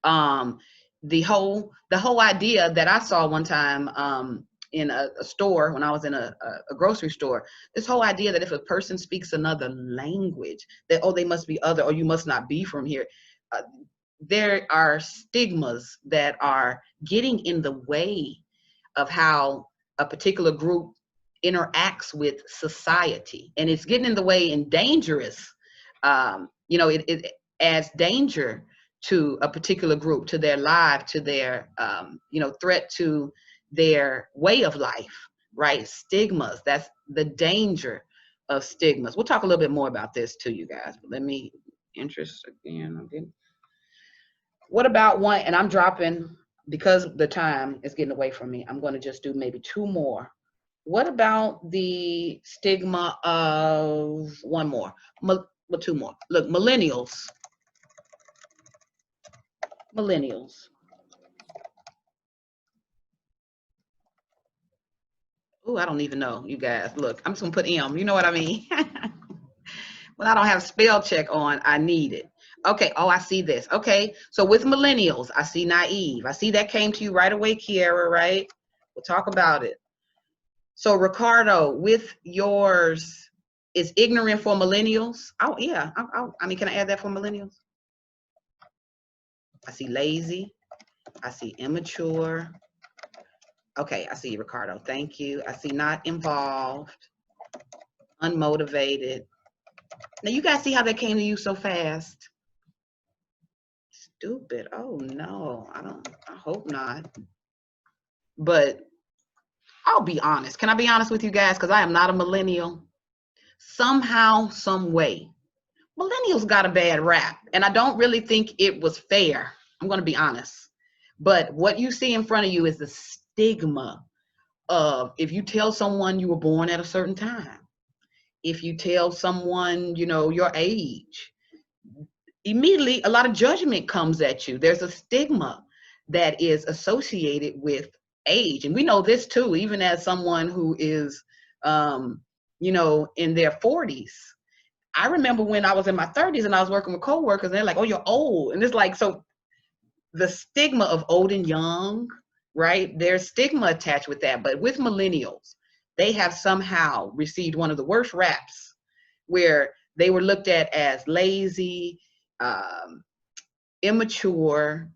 The whole idea that I saw one time in a store, when I was in a grocery store, this whole idea that if a person speaks another language, that, oh, they must be other, or you must not be from here. There are stigmas that are getting in the way of how a particular group interacts with society, and it's getting in the way and dangerous. You know, it adds danger to a particular group, to their life, to their you know, threat to their way of life, right? Stigmas, that's the danger of stigmas. We'll talk a little bit more about this too, you guys, but let me interest again. What about one, and I'm dropping, because the time is getting away from me, I'm going to just do maybe two more. What about the stigma of one more? Well, two more. Look, millennials. Oh, I don't even know, you guys. Look, I'm just gonna put M. You know what I mean? When I don't have spell check on, I need it. Okay. Oh, I see this. Okay. So with millennials, I see naive. I see that came to you right away, Kiara, right? We'll talk about it. So Ricardo, with yours, is ignorant for millennials? Oh, yeah. I mean, can I add that for millennials? I see lazy. I see immature. Okay, I see you, Ricardo. Thank you. I see not involved, unmotivated. Now, you guys see how that came to you so fast? Stupid. Oh, no. I hope not. But I'll be honest. Can I be honest with you guys? Because I am not a millennial. Somehow, some way, millennials got a bad rap. And I don't really think it was fair. I'm going to be honest. But what you see in front of you is the stigma of, if you tell someone you were born at a certain time, if you tell someone, you know, your age, immediately a lot of judgment comes at you. There's a stigma that is associated with age. And we know this too, even as someone who is, you know, in their 40s. I remember when I was in my 30s and I was working with coworkers, and they're like, oh, you're old. And it's like, so the stigma of old and young, right? There's stigma attached with that. But with millennials, they have somehow received one of the worst raps, where they were looked at as lazy, immature,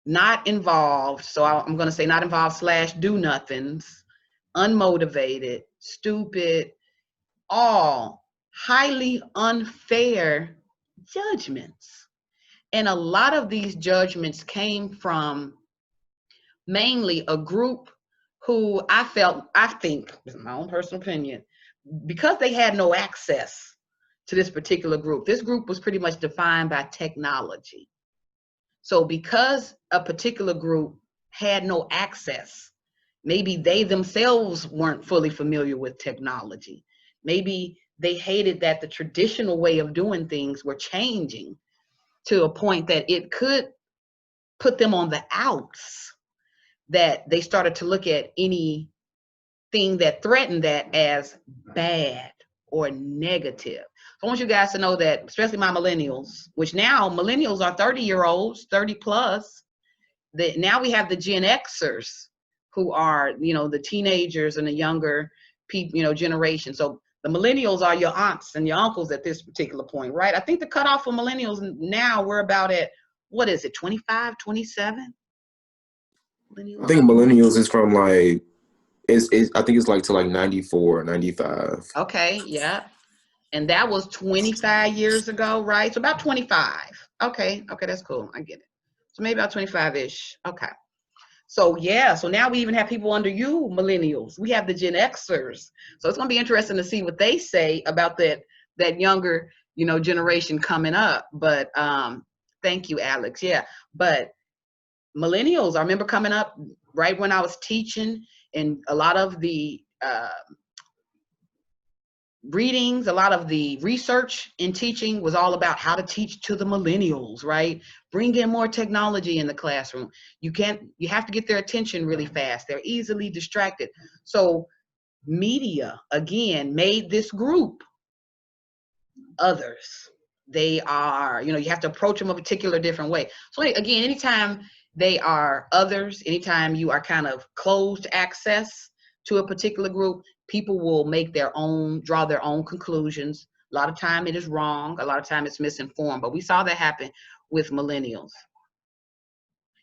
not involved. So I'm going to say not involved / do nothings, unmotivated, stupid, all highly unfair judgments. And a lot of these judgments came from mainly a group who I think, this is my own personal opinion, because they had no access to this particular group. This group was pretty much defined by technology. So because a particular group had no access, maybe they themselves weren't fully familiar with technology. Maybe they hated that the traditional way of doing things were changing to a point that it could put them on the outs, that they started to look at anything that threatened that as bad or negative. So I want you guys to know that, especially my millennials, which now millennials are 30-year-olds, 30 plus, that now we have the Gen Xers who are, you know, the teenagers and the younger people, you know, generation. So the millennials are your aunts and your uncles at this particular point, right? I think the cutoff for millennials now, we're about at, what is it, 25, 27? I think millennials is from like, I think it's like to like 94, 95. Okay, yeah. And that was 25 years ago, right? So about 25. Okay, that's cool. I get it. So maybe about 25-ish. Okay. So yeah, so now we even have people under you, millennials. We have the Gen Xers. So it's gonna be interesting to see what they say about that that younger, you know, generation coming up. But thank you, Alex. Yeah, but millennials, I remember coming up right when I was teaching, and a lot of the readings, a lot of the research in teaching was all about how to teach to the millennials, right? Bring in more technology in the classroom. You have to get their attention really fast. They're easily distracted. So media, again, made this group others. They are, you know, you have to approach them a particular different way. So again, anytime they are others, anytime you are kind of closed access to a particular group, people will make their own, draw their own conclusions. A lot of time it is wrong. A lot of time it's misinformed. But we saw that happen with millennials.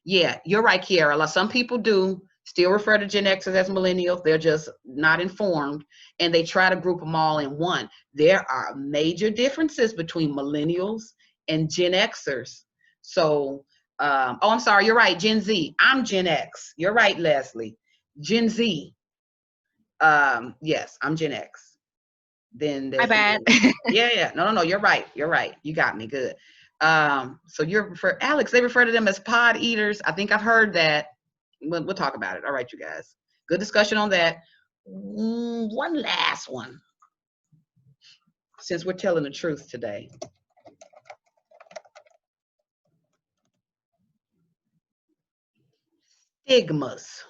Yeah, you're right, Kiara. Some people do still refer to Gen Xers as millennials. They're just not informed, and they try to group them all in one. There are major differences between millennials and Gen Xers. So, oh, I'm sorry, you're right, Gen Z. I'm Gen X. You're right, Leslie. Gen Z. Yes, I'm Gen X. Then there's My bad. yeah. No, you're right. You're right. You got me good. So Alex, they refer to them as pod eaters. I think I've heard that. We'll talk about it. All right, you guys. Good discussion on that. One last one, since we're telling the truth today. Stigmas.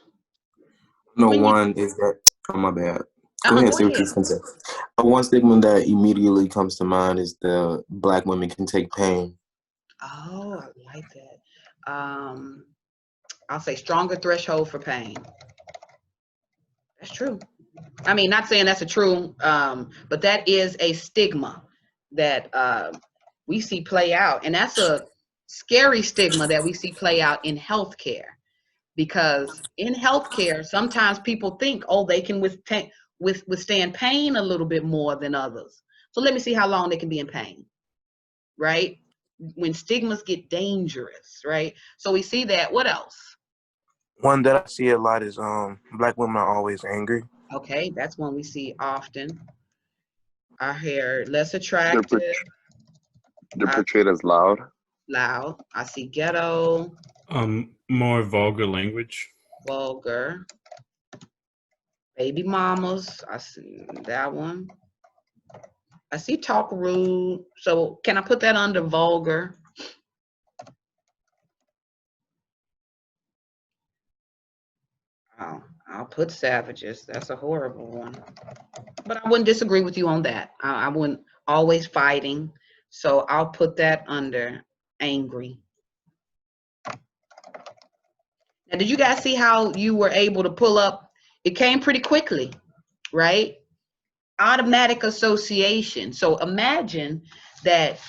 No, one is that, oh, my bad. Go ahead, Go say what you ahead. can say. One stigma that immediately comes to mind is the Black women can take pain. Oh, I like that. I'll say stronger threshold for pain. That's true. I mean, not saying that's a true, but that is a stigma that we see play out. And that's a scary stigma that we see play out in healthcare. Because in healthcare, sometimes people think, oh, they can withstand pain a little bit more than others. So let me see how long they can be in pain, right? When stigmas get dangerous, right? So we see that. What else? One that I see a lot is Black women are always angry. Okay, that's one we see often. Our hair less attractive. They're portrayed as loud. Loud. I see ghetto. More vulgar language. Vulgar. Baby mamas. I see that one. I see talk rude. So can I put that under vulgar? Oh, I'll put savages. That's a horrible one. But I wouldn't disagree with you on that. I wouldn't always fighting. So I'll put that under angry. Now, did you guys see how you were able to pull up? It came pretty quickly, right? Automatic association. So imagine that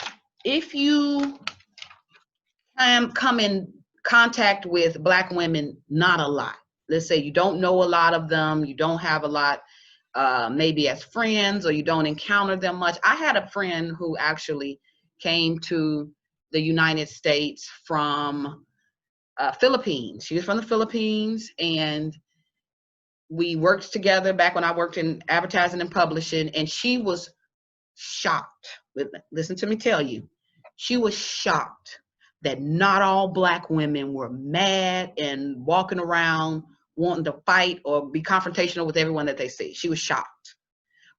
if you come in contact with Black women, not a lot. Let's say you don't know a lot of them, you don't have a lot, maybe as friends, or you don't encounter them much. I had a friend who actually came to the United States from Philippines. She was from the Philippines, and we worked together back when I worked in advertising and publishing, and she was shocked. Listen to me tell you, she was shocked that not all Black women were mad and walking around wanting to fight or be confrontational with everyone that they see. She was shocked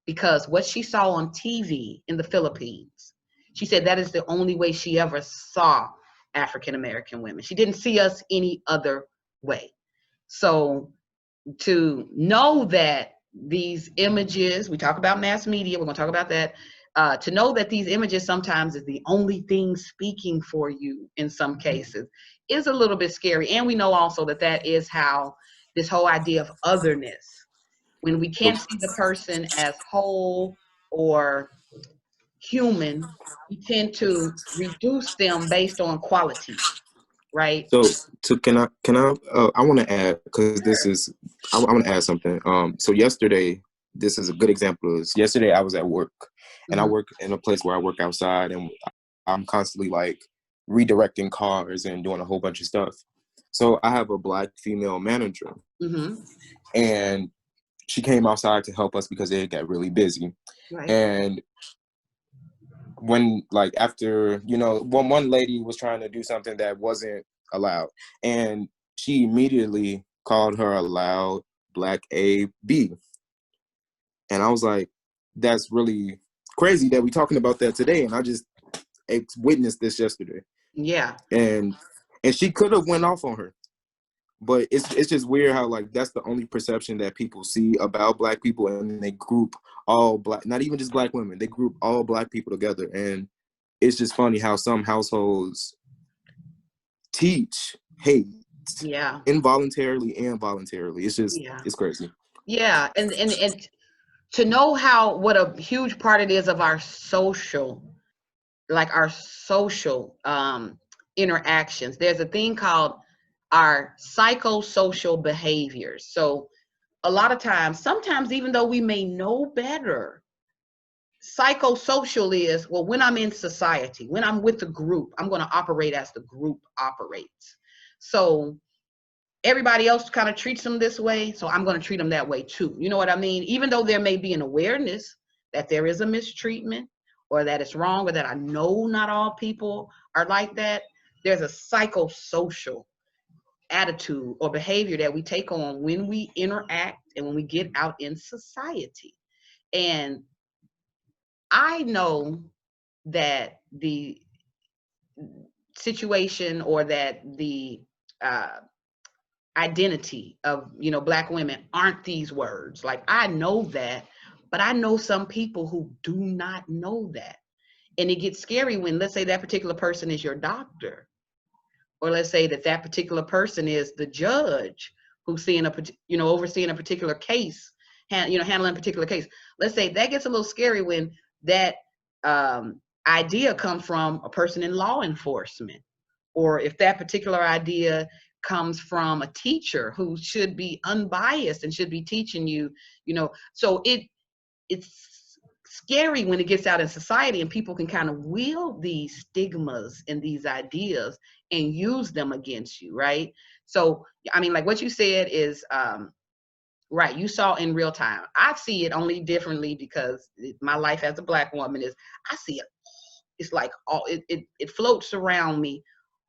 because what she saw on TV in the Philippines, she said that is the only way she ever saw African American women. She didn't see us any other way. So to know that these images, we talk about mass media, we're going to talk about that, to know that these images sometimes is the only thing speaking for you in some cases is a little bit scary. And we know also that that is how this whole idea of otherness, when we can't see the person as whole or human, we tend to reduce them based on qualities, right? So can I I want to add, because this is, I want to add something. So yesterday, this is a good example. Yesterday I was at work, and I work in a place where I work outside, and I'm constantly like redirecting cars and doing a whole bunch of stuff. So I have a Black female manager, and she came outside to help us because it got really busy. Right. And when like after, you know, one lady was trying to do something that wasn't allowed, and she immediately called her a loud black AB. And I was like, that's really crazy that we're talking about that today. And I just witnessed this yesterday. Yeah. And she could have went off on her. But it's just weird how like that's the only perception that people see about black people, and they group all black, not even just black women, they group all black people together. And it's just funny how some households teach hate Yeah. involuntarily and voluntarily. It's just, Yeah. it's crazy. Yeah. And to know what a huge part it is of our social, like our social interactions. There's a thing called our psychosocial behaviors. So a lot of times, sometimes even though we may know better, psychosocial is, well, when I'm in society, when I'm with the group, I'm going to operate as the group operates. So everybody else kind of treats them this way, so I'm going to treat them that way too. You know what I mean? Even though there may be an awareness that there is a mistreatment, or that it's wrong, or that I know not all people are like that, there's a psychosocial attitude or behavior that we take on when we interact and when we get out in society. And I know that the situation, or that the identity of, you know, black women aren't these words. Like, I know that, but I know some people who do not know that. And it gets scary when, let's say, that particular person is your doctor, or let's say that particular person is the judge who's seeing overseeing a particular case, handling a particular case. Let's say that gets a little scary when that idea comes from a person in law enforcement, or if that particular idea comes from a teacher who should be unbiased and should be teaching you, so it's scary when it gets out in society and people can kind of wield these stigmas and these ideas and use them against you, right? So, I mean, like what you said is right. You saw in real time. I see it only differently because my life as a black woman is, I see it. It's like it floats around me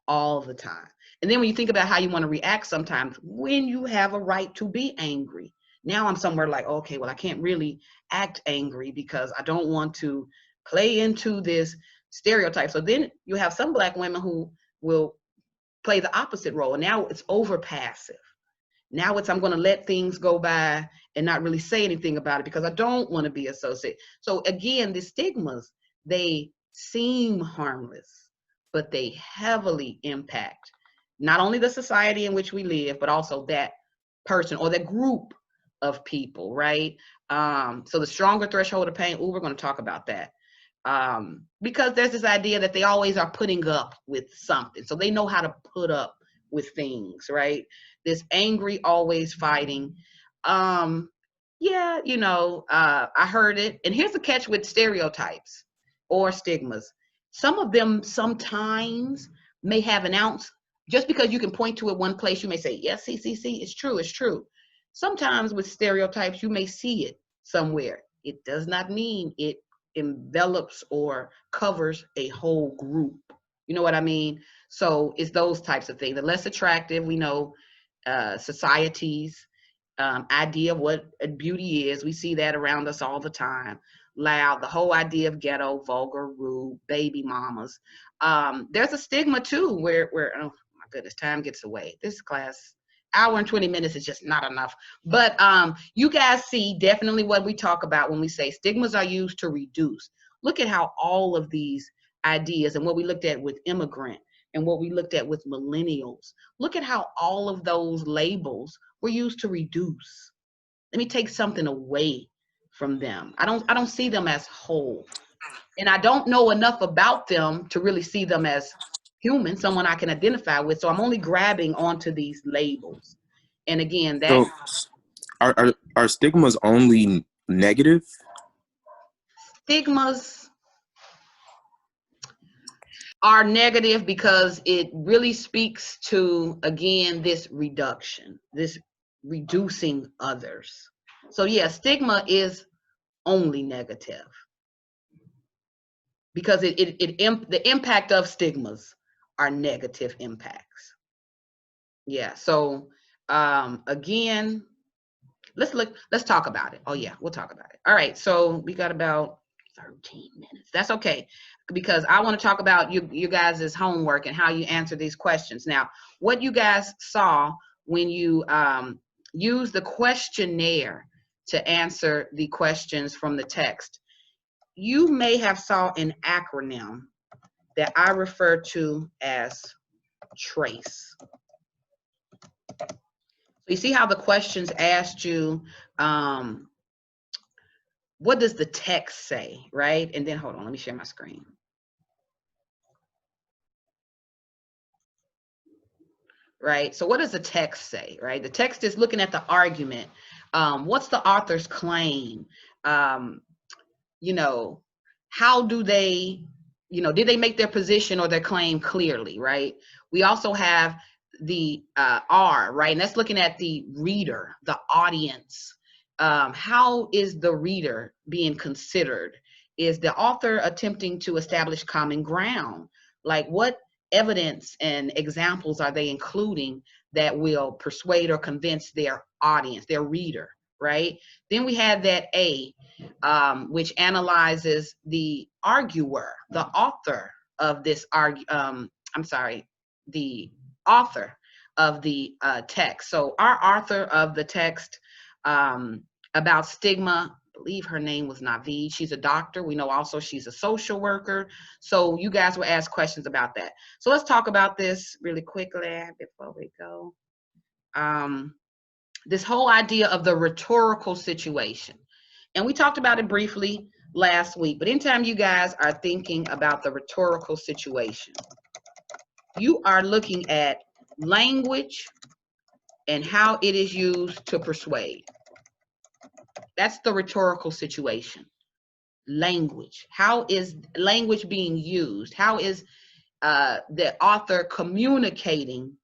all the time. And then when you think about how you want to react sometimes when you have a right to be angry, now I'm somewhere like, okay, well, I can't really act angry because I don't want to play into this stereotype. So then you have some black women who will play the opposite role. And now it's over passive. Now it's, I'm going to let things go by and not really say anything about it because I don't want to be associated. So again, the stigmas, they seem harmless, but they heavily impact not only the society in which we live, but also that person or that group of people, right? So the stronger threshold of pain, we're going to talk about that. Because there's this idea that they always are putting up with something. So they know how to put up with things, right? This angry, always fighting. I heard it. And here's the catch with stereotypes or stigmas. Some of them sometimes may have an ounce. Just because you can point to it one place, you may say, yes, see, it's true, it's true. Sometimes with stereotypes, you may see it somewhere. It does not mean it envelops or covers a whole group. You know what I mean? So it's those types of things. The less attractive, we know, society's idea of what beauty is. We see that around us all the time. Loud, the whole idea of ghetto, vulgar, rude, baby mamas. There's a stigma too where oh my goodness, time gets away. This class, hour and 20 minutes is just not enough. But you guys see definitely what we talk about when we say stigmas are used to reduce. Look at how all of these ideas and what we looked at with immigrant and what we looked at with millennials, look at how all of those labels were used to reduce. Let me take something away from them. I don't see them as whole. And I don't know enough about them to really see them as human, someone I can identify with. So I'm only grabbing onto these labels. And again, that So are stigmas only negative? stigmas are negative because it really speaks to, again, this reduction, this reducing others. So yeah, stigma is only negative because the impact of stigmas are negative impacts. Yeah. So again, let's talk about it. Oh yeah, we'll talk about it. All right. So we got about 13 minutes. That's okay, because I want to talk about you guys' homework and how you answer these questions. Now, what you guys saw when you use the questionnaire to answer the questions from the text, you may have saw an acronym that I refer to as TRACE. So you see how the questions asked you, what does the text say, right? And then hold on, let me share my screen. Right, so what does the text say, right? The text is looking at the argument. What's the author's claim? You know, how do they, you know, did they make their position or their claim clearly, right? We also have the R, right? And that's looking at the reader, the audience. How is the reader being considered? Is the author attempting to establish common ground? Like, what evidence and examples are they including that will persuade or convince their audience, their reader, right? Then we have that A, which analyzes the arguer, the author of this the author of the text. So our author of the text about stigma, I believe her name was Naveed. She's a doctor. We know also she's a social worker. So you guys will ask questions about that. So let's talk about this really quickly before we go. This whole idea of the rhetorical situation. And we talked about it briefly last week, but anytime you guys are thinking about the rhetorical situation, you are looking at language and how it is used to persuade. That's the rhetorical situation. Language. How is language being used? How is the author communicating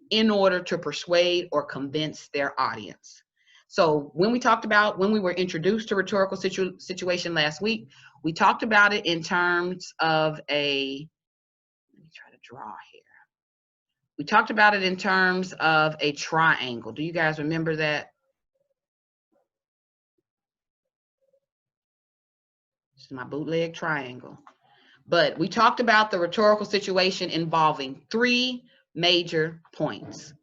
in order to persuade or convince their audience? So when we talked about, when we were introduced to rhetorical situation last week, we talked about it in terms of a, let me try to draw here. We talked about it in terms of a triangle. Do you guys remember that? This is my bootleg triangle. But we talked about the rhetorical situation involving three major points.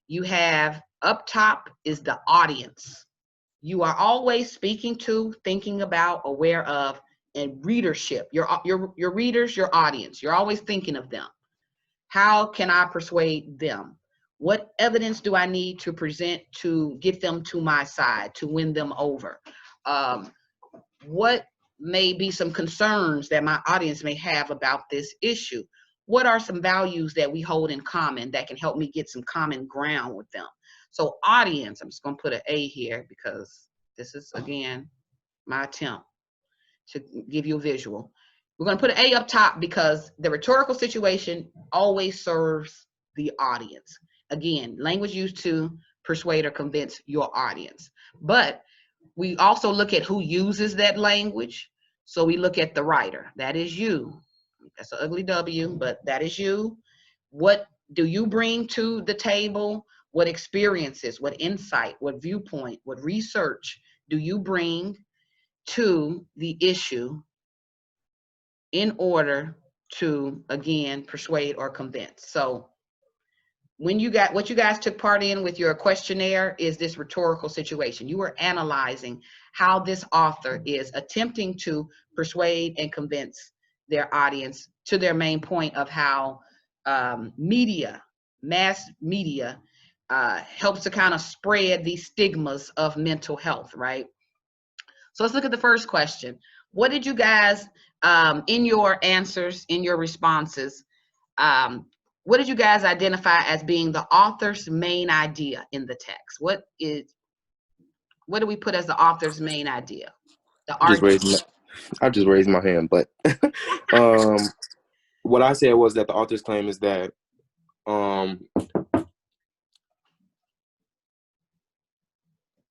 You have up top is the audience. You are always speaking to, thinking about, aware of, and readership. Your readers, your audience. You're always thinking of them. How can I persuade them? What evidence do I need to present to get them to my side, to win them over? What may be some concerns that my audience may have about this issue? What are some values that we hold in common that can help me get some common ground with them? So audience, I'm just going to put an A here because this is, again, my attempt to give you a visual. We're going to put an A up top because the rhetorical situation always serves the audience. Again, language used to persuade or convince your audience. But we also look at who uses that language. So we look at the writer. That is you. That's an ugly W, but that is you. What do you bring to the table? What experiences, what insight, what viewpoint, what research do you bring to the issue in order to, again, persuade or convince? So when you got, what you guys took part in with your questionnaire is this rhetorical situation. You were analyzing how this author is attempting to persuade and convince their audience to their main point of how mass media helps to kind of spread these stigmas of mental health, right? So let's look at the first question. What did you guys, in your answers, in your responses, what did you guys identify as being the author's main idea in the text? What do we put as the author's main idea? The argument. I just raised my hand, but what I said was that the author's claim is that go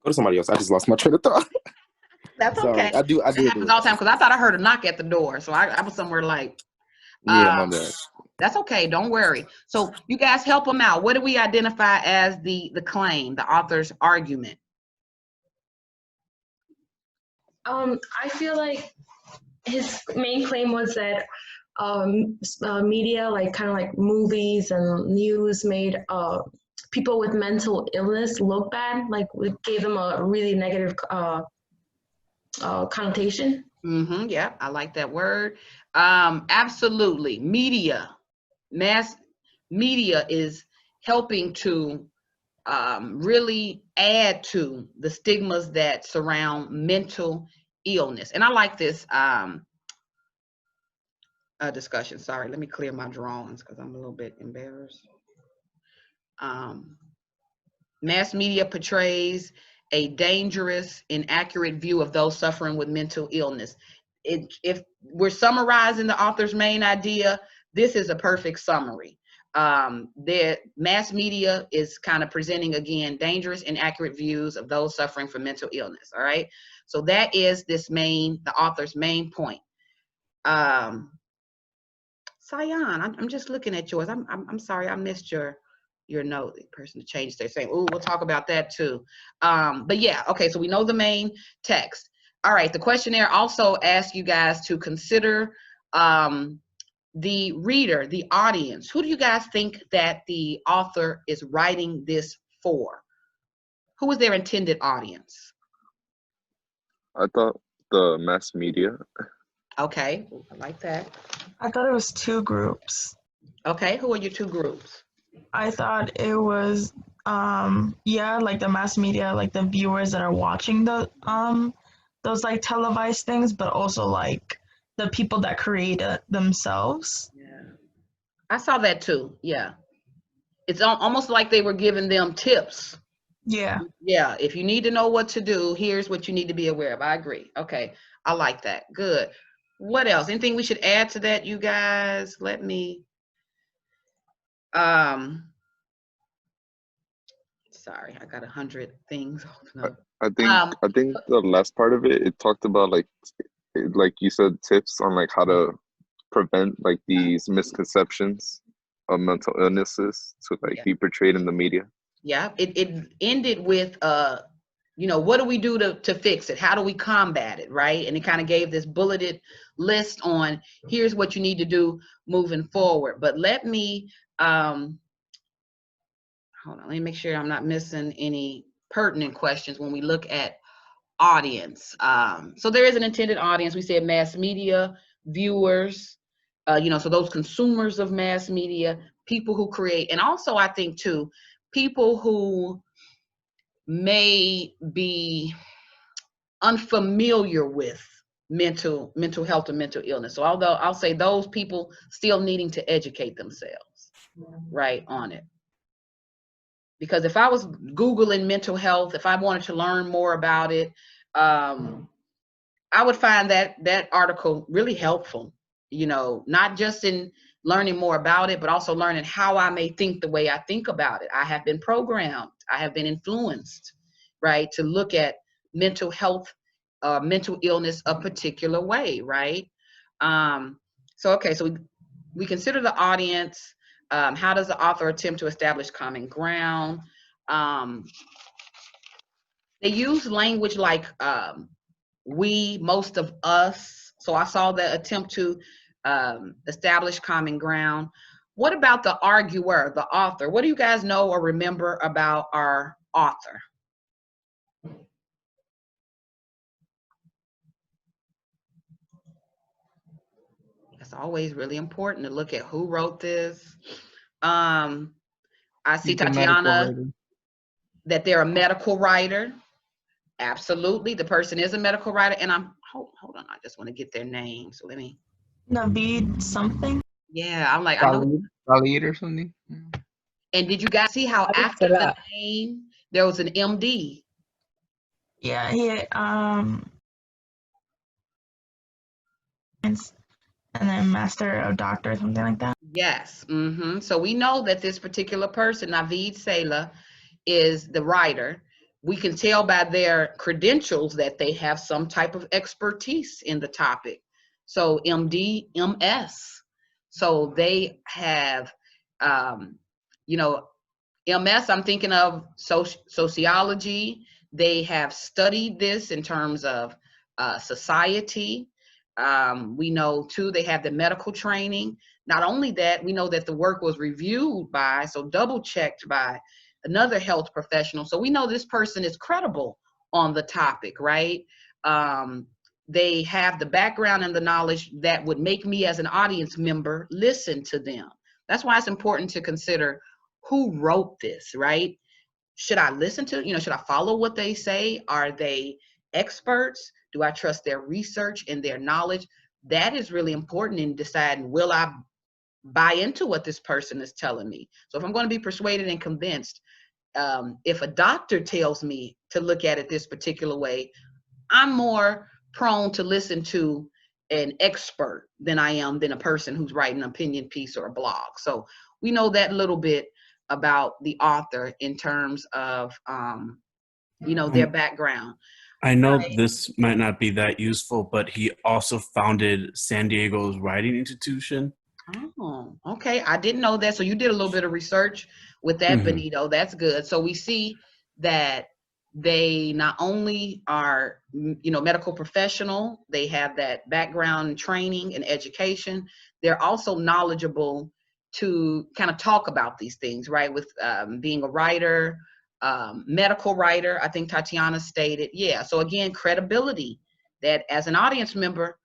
to somebody else. I just lost my train of thought. That's Sorry, okay. I do It do happens it. all the time because I thought I heard a knock at the door. So I was somewhere like, Yeah, my bad. that's okay. Don't worry. So you guys help them out. What do we identify as the claim, the author's argument? I feel like his main claim was that media, like kind of like movies and news, made people with mental illness look bad. Like it gave them a really negative connotation. Yeah, I like that word. Absolutely. Mass media is helping to really add to the stigmas that surround mental illness. And I like this discussion. Sorry, let me clear my drawings because I'm a little bit embarrassed. Mass media portrays a dangerous, inaccurate view of those suffering with mental illness. If we're summarizing the author's main idea, this is a perfect summary. The mass media is kind of presenting, again, dangerous, inaccurate views of those suffering from mental illness. All right. So that is the author's main point. Sayan, I'm just looking at yours. I'm sorry, I missed your note. The person changed their saying, "Ooh, we'll talk about that too." But yeah, okay. So we know the main text. All right. The questionnaire also asks you guys to consider the reader, the audience. Who do you guys think that the author is writing this for? Who is their intended audience? I thought the mass media. Okay, I like that. I thought it was two groups. Okay, who are your two groups? I thought it was like the mass media, like the viewers that are watching the those like televised things, but also like the people that create it themselves. Yeah, I saw that too. Yeah, it's almost like they were giving them tips. Yeah. Yeah, if you need to know what to do, here's what you need to be aware of. I agree. Okay, I like that. Good. What else? Anything we should add to that, you guys? Let me. Sorry, I got 100 things open up. I think the last part of it talked about like you said, tips on like how to prevent like these misconceptions of mental illnesses to like be portrayed in the media. Yeah, it ended with what do we do to fix it? How do we combat it, right? And it kind of gave this bulleted list on here's what you need to do moving forward. But let me hold on, let me make sure I'm not missing any pertinent questions when we look at audience. So there is an intended audience. We said mass media, viewers, so those consumers of mass media, people who create, and also I think too, people who may be unfamiliar with mental health or mental illness. So although I'll say those people still needing to educate themselves, right, on it. Because if I was Googling mental health, if I wanted to learn more about it, I would find that article really helpful, not just in learning more about it, but also learning how I may think the way I think about it. I have been programmed, I have been influenced, right, to look at mental health, mental illness a particular way, right? So we consider the audience. How does the author attempt to establish common ground? They use language like we, most of us. So I saw the attempt to establish common ground. What about the arguer, the author? What do you guys know or remember about our author? It's always really important to look at who wrote this. I see, Tatiana, that they're a medical writer. Absolutely, the person is a medical writer, and hold on, I just want to get their name. So let me. Naveed something. Yeah, I'm like, I know. Khalid or something. And did you guys see how after the name there was an MD? Yeah, he and then master or doctor or something like that. Yes. So we know that this particular person, Naveed Salah, is the writer. we can tell by their credentials that they have some type of expertise in the topic. So MD, MS. So they have, you know, MS, I'm thinking of sociology. They have studied this in terms of society. We know too, they have the medical training. Not only that, we know that the work was reviewed by, so double checked by another health professional. So we know this person is credible on the topic, right? They have the background and the knowledge that would make me as an audience member listen to them. That's why it's important to consider who wrote this, right? Should I listen to, should I follow what they say? Are they experts? Do I trust their research and their knowledge? That is really important in deciding, will I buy into what this person is telling me? So if I'm going to be persuaded and convinced, if a doctor tells me to look at it this particular way, I'm more prone to listen to an expert than I am than a person who's writing an opinion piece or a blog. So we know that little bit about the author in terms of, their background. I know this might not be that useful, but he also founded San Diego's Writing Institution. Oh, okay. I didn't know that. So you did a little bit of research with that, Benito. That's good. So we see that they not only are, medical professional, they have that background training and education. They're also knowledgeable to kind of talk about these things, right? With being a writer, medical writer, I think Tatiana stated. Yeah. So again, credibility, that as an audience member,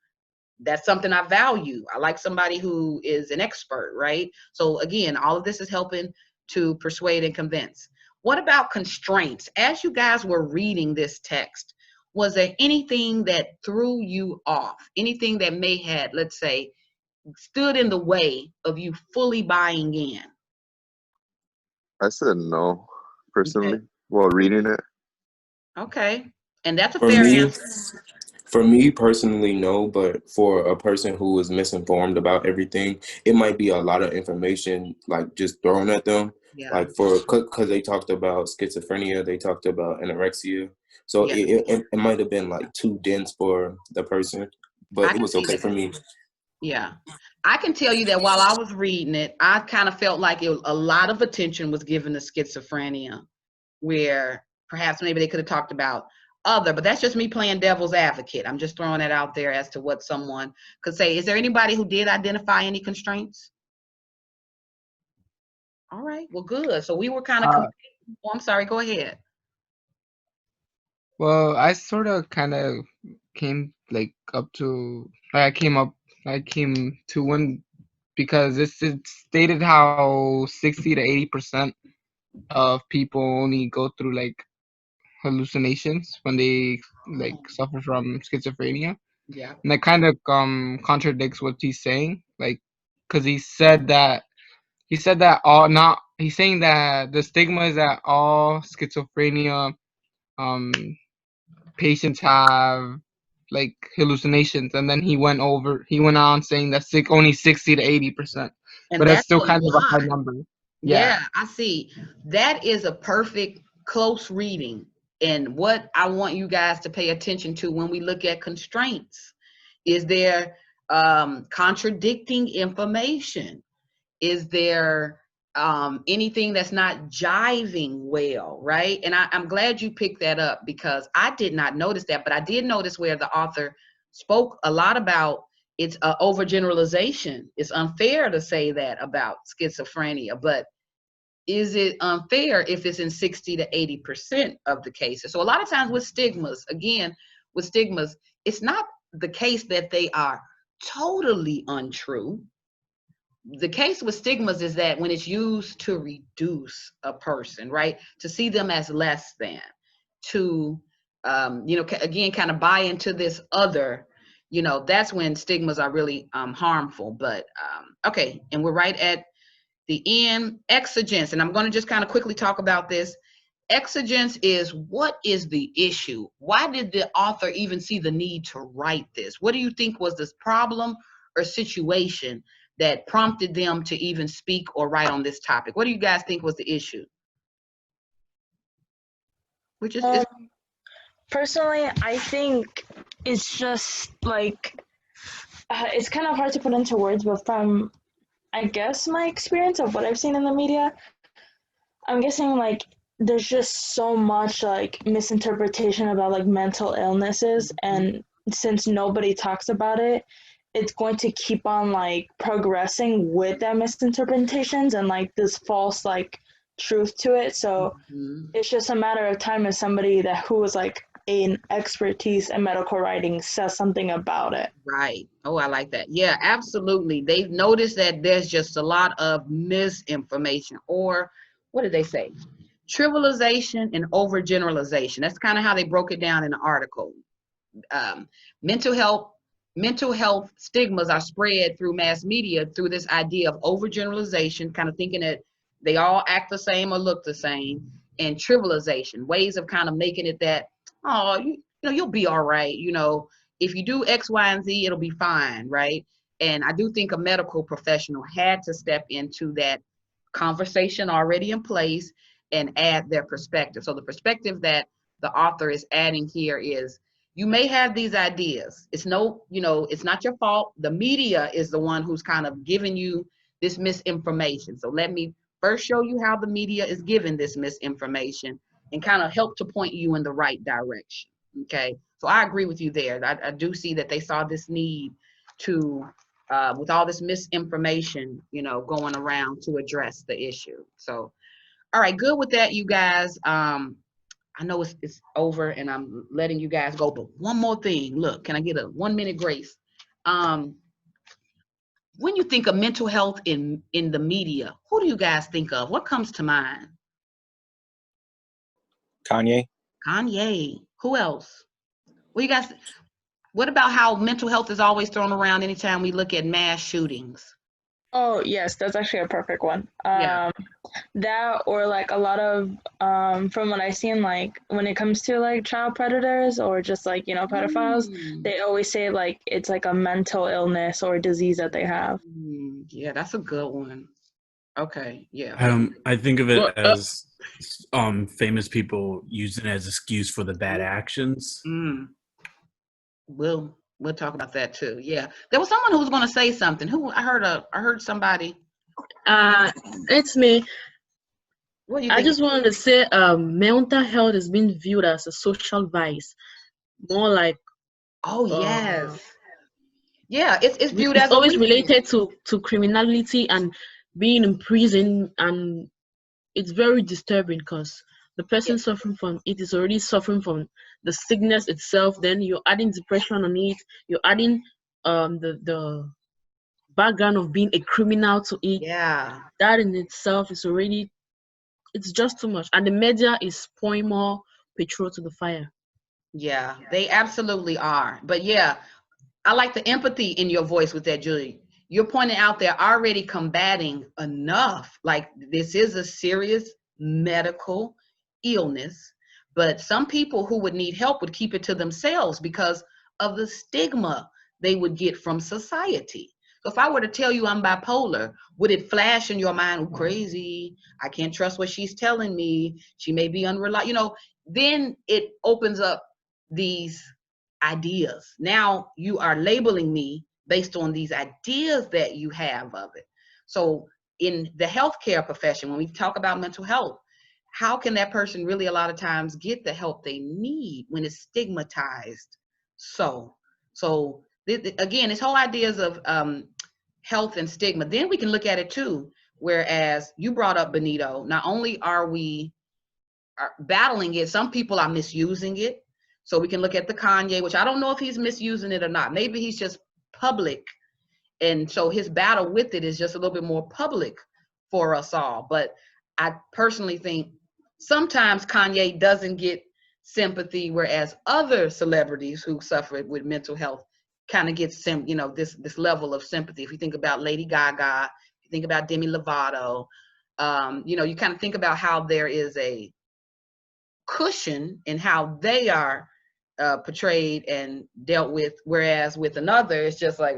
that's something I value. I like somebody who is an expert, right? So again, all of this is helping to persuade and convince. What about constraints? As you guys were reading this text, was there anything that threw you off? Anything that may have, let's say, stood in the way of you fully buying in? I said no, personally, Okay. while reading it. Okay. And that's a For fair me, answer. for me personally, no, but for a person who is misinformed about everything, it might be a lot of information like just thrown at them. Yeah. Like because they talked about schizophrenia, they talked about anorexia, so Yeah. it might have been like too dense for the person, but it was okay for me. Yeah. I can tell you that while I was reading it, I kind of felt like a lot of attention was given to schizophrenia, where perhaps maybe they could have talked about other, but that's just me playing devil's advocate. I'm just throwing it out there as to what someone could say. Is there anybody who did identify any constraints? All right, well, good. So we were kind of, oh, I'm sorry, go ahead. Well, I sort of kind of came I came to one because it stated how 60 to 80% of people only go through like hallucinations when they like suffer from schizophrenia. Yeah. And that kind of contradicts what he's saying, like, because he's saying that the stigma is that all schizophrenia patients have like hallucinations, and then he went on saying that only 60 to 80%, And but that's that's still a kind of a high lot. number. Yeah, I see. That is a perfect close reading. And what I want you guys to pay attention to when we look at constraints, is there contradicting information? Is there anything that's not jiving well, right? And I'm glad you picked that up, because I did not notice that, but I did notice where the author spoke a lot about it's overgeneralization. It's unfair to say that about schizophrenia, but is it unfair if it's in 60 to 80% of the cases? So a lot of times with stigmas, it's not the case that they are totally untrue. The case with stigmas is that when it's used to reduce a person, right, to see them as less than, to again, kind of buy into this other, that's when stigmas are really harmful. But okay, and we're right at the end. Exigence, and I'm going to just kind of quickly talk about this. Exigence is, what is the issue? Why did the author even see the need to write this? What do you think was this problem or situation that prompted them to even speak or write on this topic? What do you guys think was the issue? which is Personally, I think it's just like it's kind of hard to put into words, but from I guess my experience of what I've seen in the media, I'm guessing like there's just so much like misinterpretation about like mental illnesses, and since nobody talks about it, it's going to keep on like progressing with that misinterpretations and like this false like truth to it. So it's just a matter of time if somebody that who is like an expertise in medical writing says something about it. right. Oh, I like that. Yeah, absolutely. They've noticed that there's just a lot of misinformation, or what did they say? Trivialization and overgeneralization. That's kind of how they broke it down in the article. Um, mental health stigmas are spread through mass media through this idea of overgeneralization, kind of thinking that they all act the same or look the same, and trivialization, ways of kind of making it that, oh, you know, you'll be all right. You know, if you do X, Y, and Z, it'll be fine, right? And I do think a medical professional had to step into that conversation already in place and add their perspective. So the perspective that the author is adding here is, you may have these ideas. It's no, you know, it's not your fault. The media is the one who's kind of giving you this misinformation. So let me first show you how the media is giving this misinformation and kind of help to point you in the right direction. Okay. So I agree with you there. I do see that they saw this need to, with all this misinformation, you know, going around, to address the issue. So, all right, good with that, you guys. I know it's over and I'm letting you guys go, but one more thing. Look, can I get a 1 minute grace? When you think of mental health in the media, who do you guys think of? What comes to mind? Kanye. Kanye. Who else? What you guys? What about how mental health is always thrown around anytime we look at mass shootings? Oh yes, that's actually a perfect one. Yeah. That or like a lot of from what I've seen, like when it comes to like child predators or just like, you know, pedophiles, they always say like it's like a mental illness or disease that they have. Yeah, that's a good one. Okay, yeah. I think of it as famous people using it as excuse for the bad actions. We'll talk about that too. Yeah, there was someone who was going to say something. Who I heard somebody. It's me. What do you I think? just wanted to say mental health is being viewed as a social vice, more like yes. Yeah, it's viewed it's as a always weakness. related to criminality and being in prison, and it's very disturbing because the person suffering from it is already suffering from the sickness itself. Then you're adding depression on it. You're adding the background of being a criminal to it. Yeah. That in itself is already, it's just too much. And the media is pouring more petrol to the fire. Yeah, they absolutely are. But yeah, I like the empathy in your voice with that, Julie. You're pointing out they're already combating enough. Like, this is a serious medical illness, but some people who would need help would keep it to themselves because of the stigma they would get from society. So if I were to tell you I'm bipolar, would it flash in your mind, oh, crazy, I can't trust what she's telling me, she may be unreliable, you know? Then it opens up these ideas. Now you are labeling me based on these ideas that you have of it. So in the healthcare profession, when we talk about mental health, how can that person really a lot of times get the help they need when it's stigmatized? So again, this whole ideas of health and stigma, then we can look at it too, whereas you brought up, Benito, not only are we battling it, some people are misusing it. So we can look at the Kanye, which I don't know if he's misusing it or not. Maybe he's just public. And so his battle with it is just a little bit more public for us all. But I personally think sometimes Kanye doesn't get sympathy, whereas other celebrities who suffer with mental health kind of get this level of sympathy. If you think about Lady Gaga, if you think about Demi Lovato, you kind of think about how there is a cushion in how they are portrayed and dealt with, whereas with another it's just like,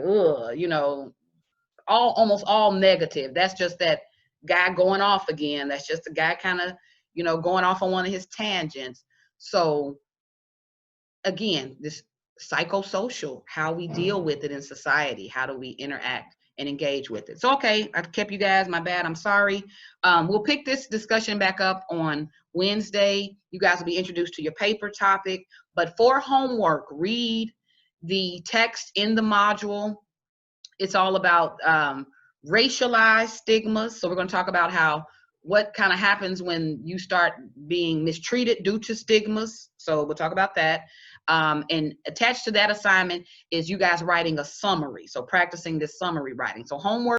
almost all negative. That's just that guy going off again. That's just a guy kind of going off on one of his tangents. So again, this psychosocial, how we deal with it in society, how do we interact and engage with it. So, okay, I kept you guys, my bad, I'm sorry. We'll pick this discussion back up on Wednesday. You guys will be introduced to your paper topic, but for homework, read the text in the module. It's all about racialized stigmas. So we're going to talk about what kind of happens when you start being mistreated due to stigmas. So we'll talk about that. And attached to that assignment is you guys writing a summary. So practicing this summary writing. So homework.